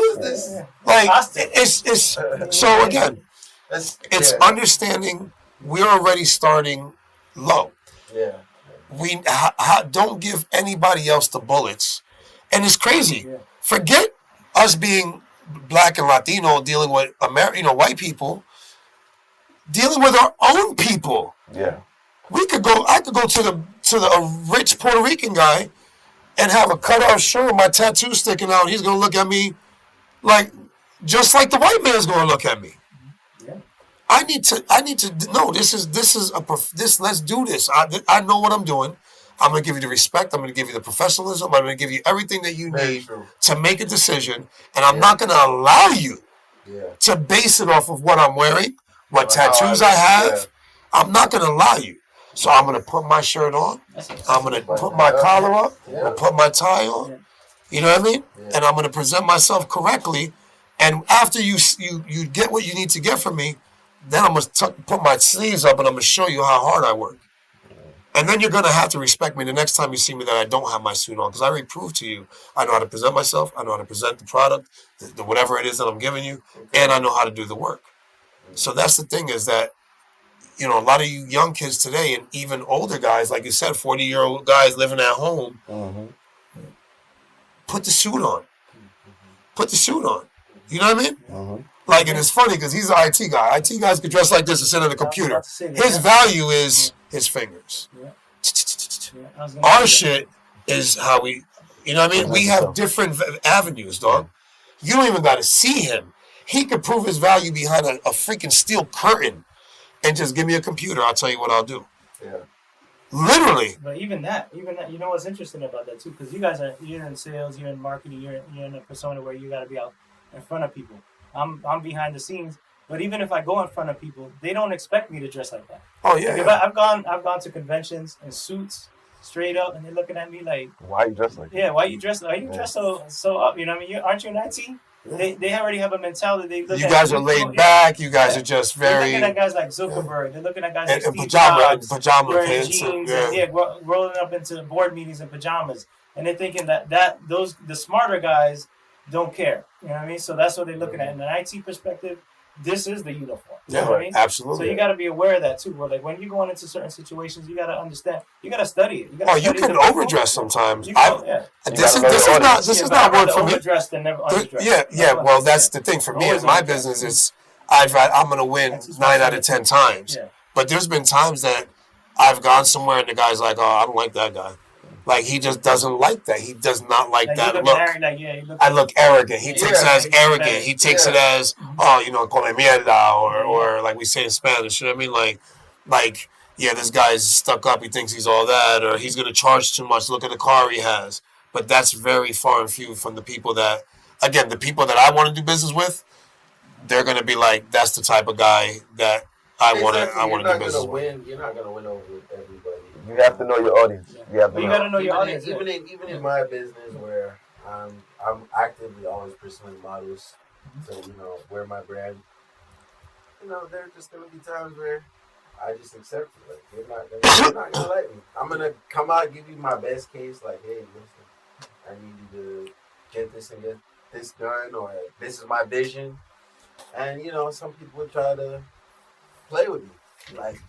Like, it's so again, it's understanding we're already starting low. Yeah. We don't give anybody else the bullets, and it's crazy. Yeah. Forget us being black and Latino dealing with white people, dealing with our own people. Yeah. I could go to a rich Puerto Rican guy and have a cut-off shirt with my tattoo sticking out. He's going to look at me just like the white man's going to look at me. Yeah. I need to know let's do this. I know what I'm doing. I'm going to give you the respect. I'm going to give you the professionalism. I'm going to give you everything that you need to make a decision. And I'm not going to allow you to base it off of what I'm wearing, what tattoos I have. Yeah. I'm not going to allow you. So I'm going to put my shirt on. I'm going to put my collar up. Yeah. I'll put my tie on. Yeah. You know what I mean? Yeah. And I'm going to present myself correctly. And after you get what you need to get from me, then I'm going to put my sleeves up and I'm going to show you how hard I work. And then you're going to have to respect me the next time you see me that I don't have my suit on. Because I already proved to you I know how to present myself. I know how to present the product, the whatever it is that I'm giving you. And I know how to do the work. So that's the thing is that, a lot of you young kids today and even older guys, like you said, 40-year-old guys living at home, put the suit on. Put the suit on. You know what I mean? Mm-hmm. Like, and it's funny because he's an IT guy. IT guys could dress like this and sit at a computer. His value is his fingers. Yeah. Our shit is how we, you know what I mean? We have different avenues, dog. You don't even got to see him. He could prove his value behind a freaking steel curtain. And just give me a computer, I'll tell you what I'll do. Yeah. Literally. But even that, you know what's interesting about that too? Because you guys you're in sales, you're in marketing, you're in a persona where you got to be out in front of people. I'm behind the scenes, but even if I go in front of people, they don't expect me to dress like that. Oh yeah. I've gone to conventions in suits, straight up, and they're looking at me like, why are you dressed like that? Yeah, why are you dressed? Are you dressed so up? You know what I mean? Aren't you an IT? They already have a mentality. You guys are laid back. You guys are just very. They're looking at guys like Zuckerberg. They're looking at guys like Steve Jobs, pajama wearing pants, jeans, rolling up into board meetings in pajamas, and they're thinking that the smarter guys don't care. You know what I mean? So that's what they're looking at. In an IT perspective, this is the uniform. You know what I mean? Absolutely. So you got to be aware of that too. Where like when you're going into certain situations, you got to understand. You got to study it. You can overdress sometimes. This is not work for me. Overdressed than never underdressed. Yeah. Well, that's the thing for me in my business. It's I'm going to win 9 out of 10 times. Yeah. But there's been times that I've gone somewhere and the guy's like, "Oh, I don't like that guy." Like, he just doesn't like that. He does not like that look. I look arrogant. He takes it as arrogant. He takes it as, come mierda, or like we say in Spanish. You know what I mean? Like, this guy's stuck up. He thinks he's all that, or he's going to charge too much. Look at the car he has. But that's very far and few from the people that I want to do business with. They're going to be like, that's the type of guy that I want to do business with. You're not going to win over everybody. You have to know your audience. Yeah. You have to But you know. gotta know your audience. Even in my business where I'm actively always pursuing models to wear my brand. There are just gonna be times where I just accept it. Like they're not gonna like me. I'm gonna come out, give you my best case. Like, hey, listen, I need you to get this and get this done, or this is my vision. And some people try to play with me, like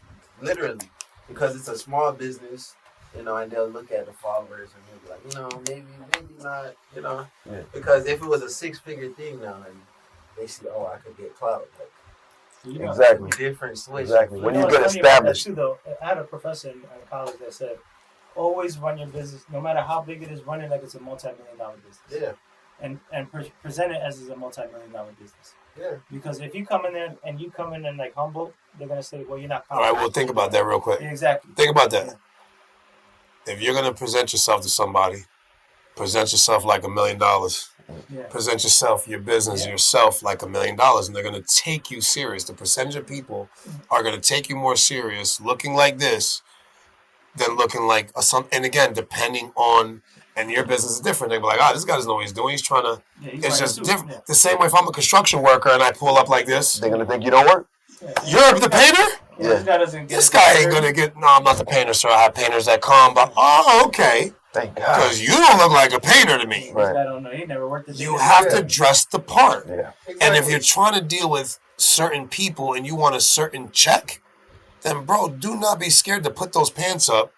literally, because it's a small business. And they'll look at the followers and they'll be like, maybe not, Yeah. because if it was a 6-figure thing now, and they see, oh, I could get clout, like. Exactly. Different switch. Exactly. When you what's get funny about that established. too, though, I had a professor in college that said, always run your business, no matter how big it is, run it like it's a multi-million-dollar business. Yeah. And present it as a multi-million-dollar business. Yeah. Because if you come in there and you come in and like humble, they're gonna say, well, you're not All confident. right, well, think about that real quick. Exactly. Think about that. If you're going to present yourself to somebody, present yourself like $1 million. Yeah. Present yourself, your business, yourself like $1 million, and they're going to take you serious. The percentage of people are going to take you more serious looking like this than looking like some. And again, depending on, and your business is different. They'll be like, this guy doesn't know what he's doing. He's trying to, it's just different. Yeah. The same way if I'm a construction worker and I pull up like this. They're going to think you don't work? You're the painter? Yeah. This guy ain't going to get, no, I'm not the painter, sir. I have painters that come, but, okay. Thank God. Because you don't look like a painter to me. Right. I don't know. He never worked. You have to dress the part. Yeah. Exactly. And if you're trying to deal with certain people and you want a certain check, then, bro, do not be scared to put those pants up,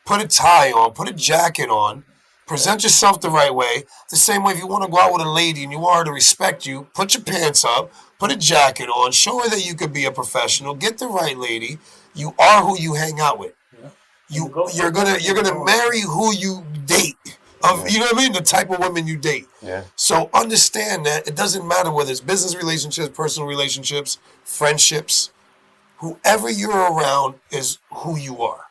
put a tie on, put a jacket on, present yourself the right way. The same way if you want to go out with a lady and you want her to respect you, put your pants up, put a jacket on, show her that you could be a professional, get the right lady. You are who you hang out with. You're gonna marry who you date. You know what I mean? The type of women you date. Yeah. So understand that it doesn't matter whether it's business relationships, personal relationships, friendships. Whoever you're around is who you are.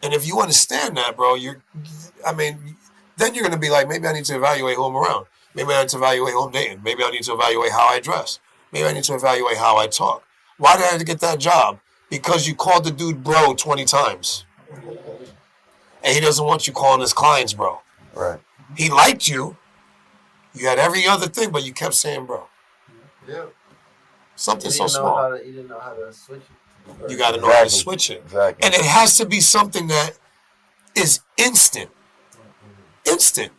And if you understand that, bro, then you're gonna be like, maybe I need to evaluate who I'm around. Maybe I need to evaluate who I'm dating. Maybe I need to evaluate how I dress. Maybe I need to evaluate how I talk. Why did I have to get that job? Because you called the dude bro 20 times. And he doesn't want you calling his clients bro. Right. He liked you. You had every other thing, but you kept saying bro. Yeah. Something so small. You didn't know how to switch it. You got to know how to switch it. Exactly. And it has to be something that is instant. Instant.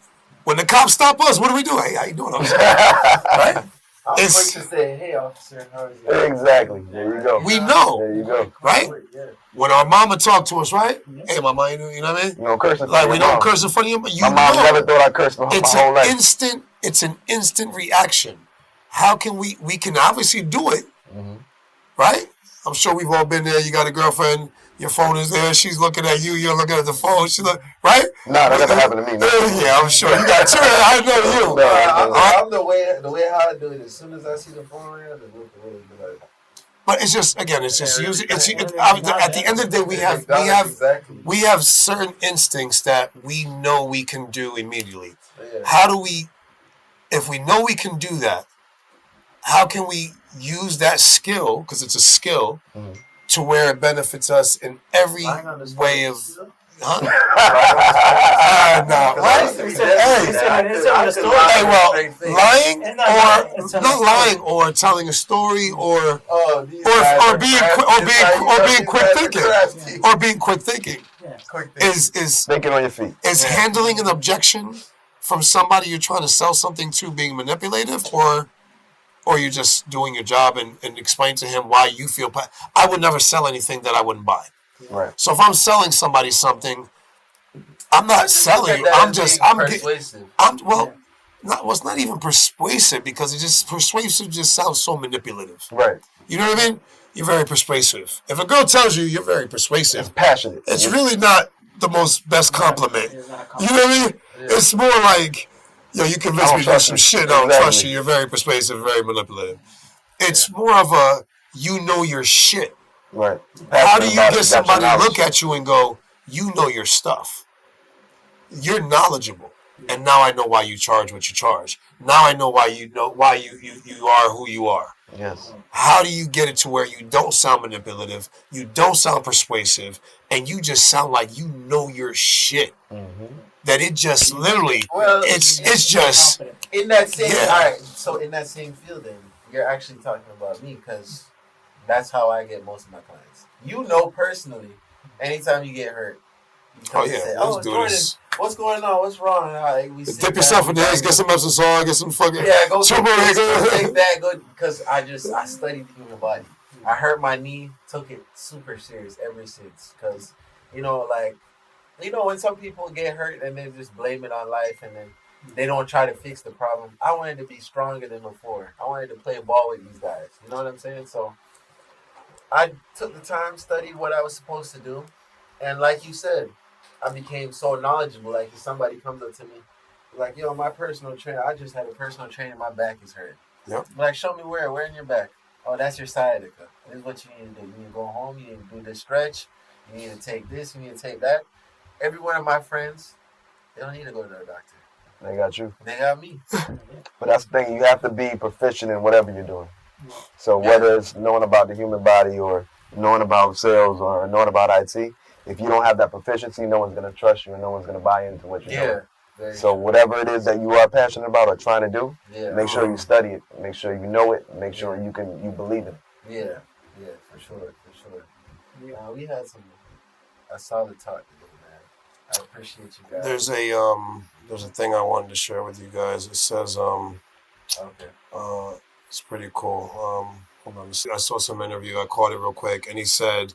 When the cops stop us, what do we do? Hey, how you doing, officer? Right? I'm quick to say, hey, officer, how is it? Exactly. There you go. We know. There you go. Right? Yeah. When our mama talk to us, right? Hey, mama, you know what I mean? You don't curse in front Like, of we your don't mom. curse in front of you. My mom never thought I cursed my whole life. It's an instant reaction. How can we can obviously do it, right? I'm sure we've all been there. You got a girlfriend, your phone is there, she's looking at you, you're looking at the phone, right? Nah, that never happened to me. No. Yeah, I'm sure. You got two, I know you. I'm the way how I do it. As soon as I see the phone ring, I just look away and be like. But it's just, again, it's just using. At the end of the day, we have certain instincts that we know we can do immediately. Yeah. How do we, if we know we can do that, how can we use that skill, because it's a skill, to where it benefits us in every way of... Huh? Not lying or telling a story or being quick thinking is thinking on your feet. Is handling an objection from somebody you're trying to sell something to being manipulative, or you're just doing your job and explain to him why you feel. I would never sell anything that I wouldn't buy. Right. So if I'm selling somebody something, I'm not selling you. Persuasive. It's not even persuasive, because persuasive just sounds so manipulative. Right. You know what I mean? You're very persuasive. If a girl tells you you're very persuasive, it's passionate. It's really not the best compliment. You know what I mean? Yeah. It's more like, you convinced me to do some shit. I don't trust you. You're very persuasive, very manipulative. It's more of a, you know your shit. Right. How do you get somebody to look at you and go, you know your stuff? You're knowledgeable. And now I know why you charge what you charge. Now I know why you are who you are. Yes. How do you get it to where you don't sound manipulative, you don't sound persuasive, and you just sound like you know your shit? Mm-hmm. That it just literally, Well, it's just in that same. Yeah. All right, so in that same field, then you're actually talking about me because that's how I get most of my clients. You know personally, anytime you get hurt, you come and say, let's "Oh, do Jordan, this. what's going on? What's wrong?" We sit Dip down, yourself in we the ass, get some Epsom salt, get some fucking go take turmeric. this, go take that, go because I studied the human body. I hurt my knee, took it super serious ever since because when some people get hurt and they just blame it on life and then they don't try to fix the problem. I wanted to be stronger than before. I wanted to play ball with these guys. You know what I'm saying? So I took the time, studied what I was supposed to do, and like you said, I became so knowledgeable. Like if somebody comes up to me, like, "Yo, my personal trainer, I just had a personal trainer, my back is hurt." Yep. Like, show me where in your back. Oh, that's your sciatica. This is what you need to do. You need to go home, you need to do this stretch, you need to take this, you need to take that. Every one of my friends, they don't need to go to their doctor. They got you. They got me. But that's the thing. You have to be proficient in whatever you're doing. So whether it's knowing about the human body or knowing about sales or knowing about IT, if you don't have that proficiency, no one's going to trust you and no one's going to buy into what you're doing. So whatever it is that you are passionate about or trying to do, make sure you study it. Make sure you know it. Make sure you believe it. Yeah, for sure. We had a solid talk today, man. I appreciate you guys. There's a thing I wanted to share with you guys. It says it's pretty cool. Hold on, I saw some interview. I caught it real quick, and he said,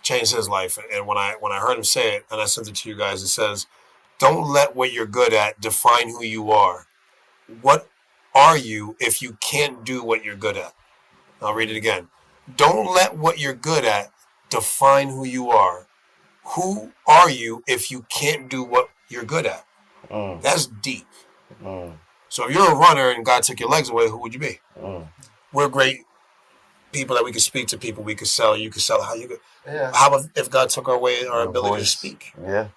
changed his life. And when I heard him say it, and I sent it to you guys, it says, "Don't let what you're good at define who you are. What are you if you can't do what you're good at?" I'll read it again. Don't let what you're good at define who you are. Who are you if you can't do what you're good at? That's deep. So if you're a runner and God took your legs away, who would you be? We're great people that we could speak to people, we could sell. You could sell how you could. Yeah. How about if God took away our ability to speak? Yeah.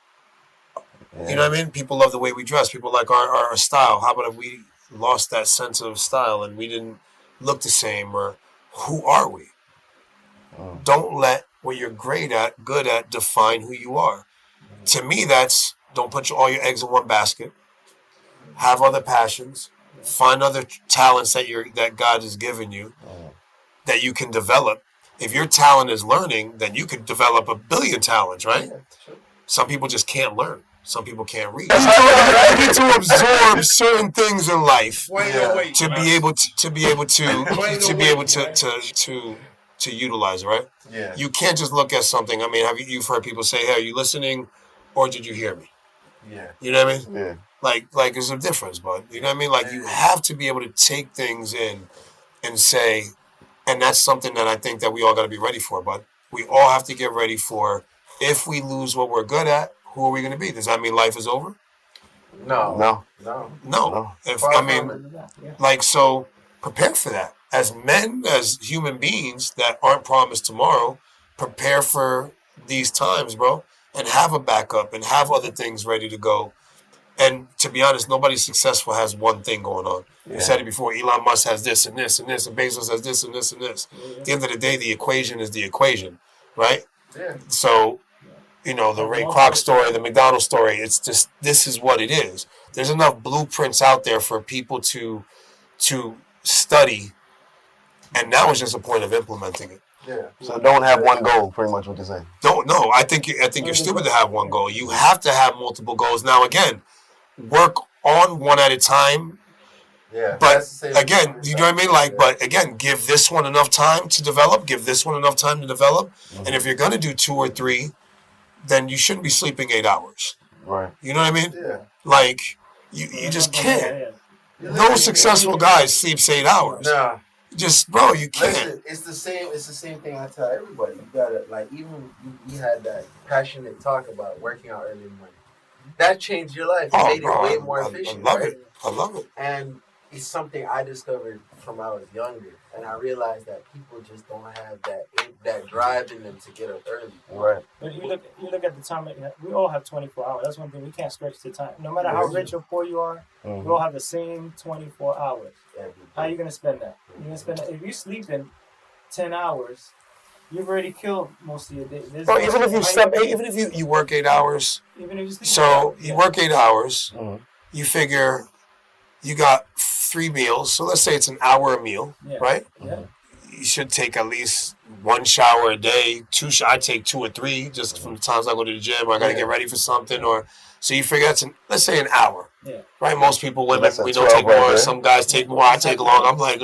You know what I mean? People love the way we dress. People like our style. How about if we lost that sense of style and we didn't look the same? Or who are we? Don't let what you're good at, define who you are. To me, that's don't put all your eggs in one basket. Have other passions. Find other talents that God has given you that you can develop. If your talent is learning, then you could develop 1 billion talents, right? Some people just can't learn. Some people can't read. You need to absorb certain things in life to be able to utilize it, right? Yeah. You can't just look at something. I mean, you've heard people say, "Hey, are you listening, or did you hear me?" Yeah. You know what I mean? Yeah. Like there's a difference, bud. You know what I mean? Like you have to be able to take things in and say, and that's something that I think that we all got to be ready for, bud. We all have to get ready for if we lose what we're good at, who are we going to be? Does that mean life is over? No. So prepare for that. As men, as human beings that aren't promised tomorrow, prepare for these times, bro, and have a backup and have other things ready to go. And to be honest, nobody successful has one thing going on. Yeah. You said it before, Elon Musk has this and this and this, and Bezos has this and this and this. Yeah. At the end of the day, the equation is the equation, right? Yeah. So, the Ray Kroc story, the McDonald's story, it's just, this is what it is. There's enough blueprints out there for people to study, and now it's just a point of implementing it. Yeah. So don't have one goal, pretty much what you're saying. No. I think you're stupid to have one goal. You have to have multiple goals. Now, again, work on one at a time. Yeah. But again, you know what I mean? But again, give this one enough time to develop. Give this one enough time to develop. Mm-hmm. And if you're gonna do 2 or 3, then you shouldn't be sleeping 8 hours. Right. You know what I mean? Yeah. Like you just can't. No successful guys sleeps 8 hours. Nah. Bro, you can't. Listen, it's the same thing I tell everybody. You gotta, even you had that passionate talk about working out early in the morning. That changed your life. It made it way more efficient. I love it. And it's something I discovered from when I was younger. And I realized that people just don't have that drive in them to get up early. Right. But you look at the time, we all have 24 hours. That's one thing. We can't stretch the time. No matter how rich or poor you are, we all have the same 24 hours. How are you going to spend that? If you sleep in 10 hours, you've already killed most of your day. Bro, even if you work 8 hours, even if you sleep so you work 8 hours, you figure you got 3 meals. So let's say it's an hour a meal, right? Yeah. You should take at least 1 shower a day. I take 2 or 3 just from the times I go to the gym or I got to get ready for something. So you figure let's say an hour. Yeah. Right? Most people, women, we don't take more. Some guys take more. I take long. I'm like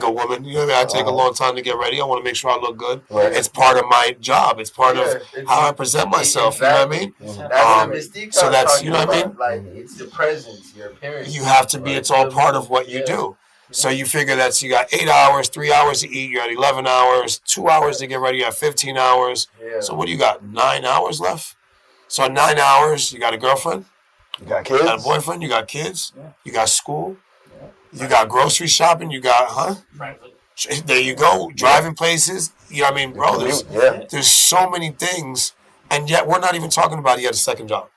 a woman. You know what I mean? I take a long time to get ready. I want to make sure I look good. Right. It's part of my job. It's part of how I present myself. Exactly. You know what I mean? That's the mystique. So that's, you know what I mean? Like, it's your presence, your appearance. You have to be. It's all part of what you do. So you figure you got 8 hours, 3 hours to eat. You got 11 hours, 2 hours to get ready. You have 15 hours. Yeah. So what do you got? 9 hours left. So in 9 hours, you got a girlfriend. You got kids? You got a boyfriend, you got kids, you got school, you got grocery shopping, you got, there you go, driving places, you know what I mean, bro, there's so many things, and yet we're not even talking about a second job.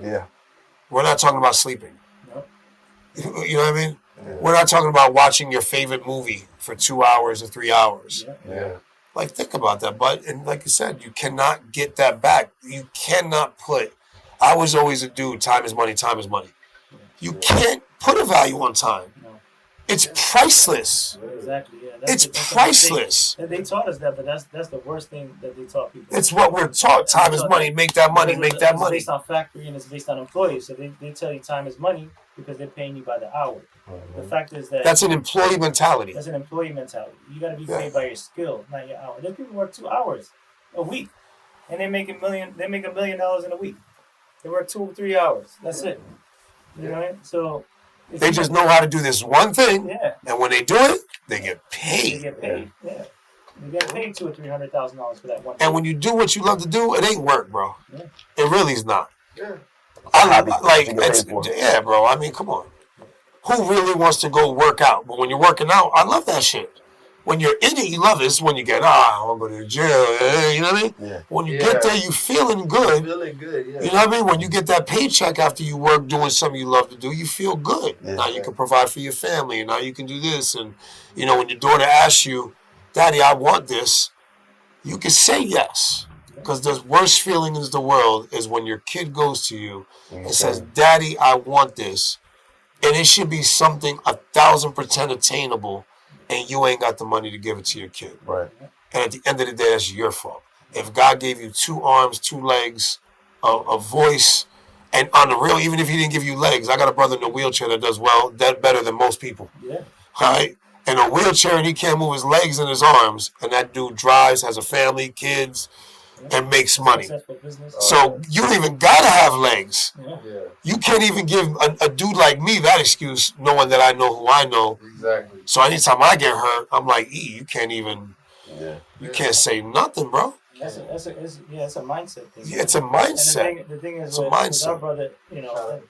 Yeah. We're not talking about sleeping. You know what I mean? Yeah. We're not talking about watching your favorite movie for 2 hours or 3 hours. Yeah. Like, think about that, bud, and like you said, you cannot get that back. You cannot I was always a dude, time is money, time is money. You can't put a value on time. No. It's priceless. Exactly, yeah. It's priceless. They taught us that, but that's the worst thing that they taught people. It's what we're taught. Time is money. Make that money. Make that money. It's based on factory and it's based on employees. So they tell you time is money because they're paying you by the hour. The fact is that... That's an employee mentality. That's an employee mentality. You got to be paid by your skill, not your hour. There's people who work 2 hours a week, and they make $1 million in a week. They work 2 or 3 hours. That's it. You know what I mean? So they just know how to do this one thing. Yeah. And when they do it, they get paid. They get paid. Yeah. They get paid $200,000 or $300,000 for that one. And when you do what you love to do, it ain't work, bro. Yeah. It really is not. Yeah. Bro. I mean, come on. Who really wants to go work out? But when you're working out, I love that shit. When you're in it, you love it. It's when you get, I want to go to the gym. You know what I mean? Yeah. When you get there, you feeling good. Feeling good, yeah. You know what I mean? When you get that paycheck after you work doing something you love to do, you feel good. Yeah. Now you can provide for your family. And now you can do this. And, you know, when your daughter asks you, Daddy, I want this, you can say yes. Because the worst feeling in the world is when your kid goes to you and says, Daddy, I want this. And it should be something 1,000% attainable. And you ain't got the money to give it to your kid. Right. And at the end of the day, that's your fault. If God gave you 2 arms, 2 legs, a voice, and on the real, even if he didn't give you legs, I got a brother in a wheelchair that does better than most people. Yeah. All right? In a wheelchair, and he can't move his legs and his arms, and that dude drives, has a family, kids, and makes money. So you don't even gotta have legs. Yeah. You can't even give a dude like me that excuse, knowing that I know who I know. Exactly. So anytime I get hurt, I'm like, you can't even, you can't say nothing, bro. It's a mindset thing. Yeah, it's a mindset. The thing is, it's a mindset. With our brother, you know,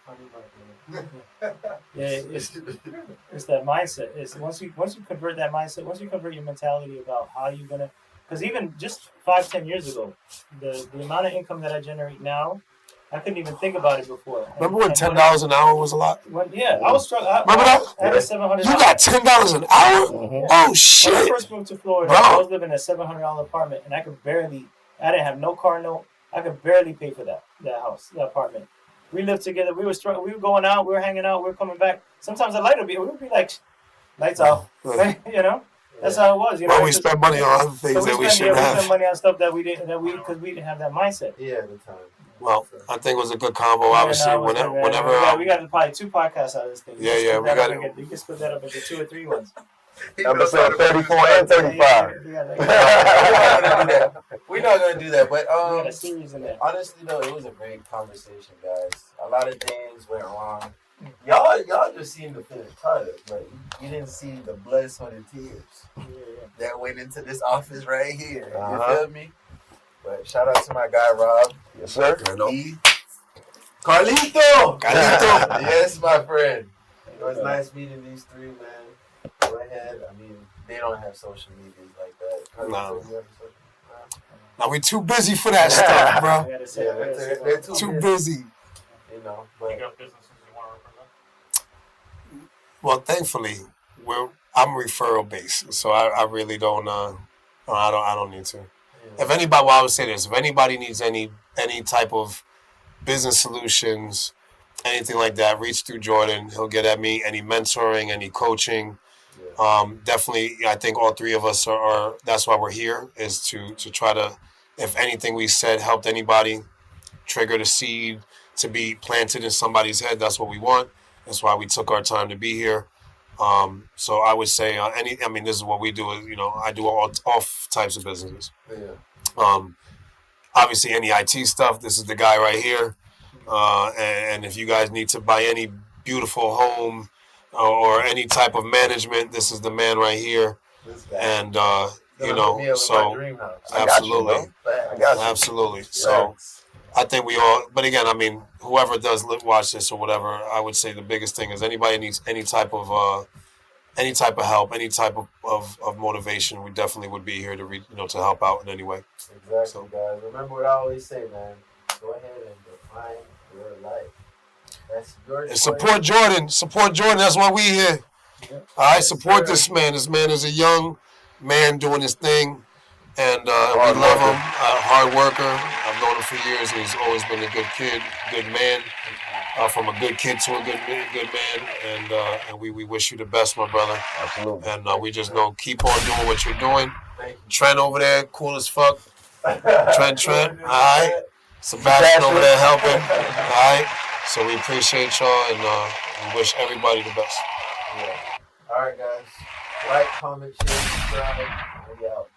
it's that mindset. It's once you convert that mindset, once you convert your mentality about how you're gonna. Because even just 5-10 years ago, the amount of income that I generate now, I couldn't even think about it before. Remember when $10 an hour was a lot? I was struggling. Remember that? I had a $700. You got $10 an hour? Mm-hmm. Oh shit! When I first moved to Florida, I was living in a $700 apartment, and I didn't have no car note. I could barely pay for that house, that apartment. We lived together. We were struggling. We were going out. We were hanging out. We were coming back. Sometimes the light would be. We would be like, lights off. You know. That's how it was. You know, well, we spent money on other things that we shouldn't have. We spent money on stuff because we didn't have that mindset. Yeah, at the time. Well, I think it was a good combo. Obviously, whenever we got probably 2 podcasts out of this thing. We got it. You can split that up into 2 or 3 ones. Episode 34 and 35. We're not gonna do that, but we got a series in there. Honestly, though, it was a great conversation, guys. A lot of things went wrong. Y'all just seen the finished product, but you didn't see the blood, sweat, and tears that went into this office right here. You feel me? But shout out to my guy Rob. Yes, sir. Carlito. Yes, my friend. It was nice meeting these 3, man. Go ahead. I mean, they don't have social medias like that. No. Now we too busy for that stuff, bro. They're too busy. You know, but you got businesses you want to represent? Well, thankfully, I'm referral based, so I really don't. I don't need to. Yeah. If anybody, well, I would say this: if anybody needs any type of business solutions, anything like that, reach through Jordan. He'll get at me. Any mentoring, any coaching. Definitely, I think all three of us are. That's why we're here, is to try to, if anything we said helped anybody, trigger the seed to be planted in somebody's head. That's what we want. That's why we took our time to be here. So I would say this is what we do. Is, I do all types of businesses. Yeah. Obviously, any IT stuff. This is the guy right here. And if you guys need to buy any beautiful home or any type of management, this is the man right here. And so absolutely, absolutely. So I think we all. But again, whoever does watch this or whatever, I would say the biggest thing is anybody needs any type of help, any type of motivation. We definitely would be here to to help out in any way. Exactly, So, guys. Remember what I always say, man. Go ahead and define your life. That's your choice. Support Jordan. Support Jordan. That's why we here. Yeah. All right, support this man. This man is a young man doing his thing, and we love him. Hard worker. I've known him for years. He's always been a good kid, good man. From a good kid to a good man, and we wish you the best, my brother. Absolutely. And we just know keep on doing what you're doing. Trent over there, cool as fuck. Trent, all right. Sebastian over there helping, all right. So we appreciate y'all, and we wish everybody the best. Yeah. All right, guys. Like, comment, share, subscribe. We out.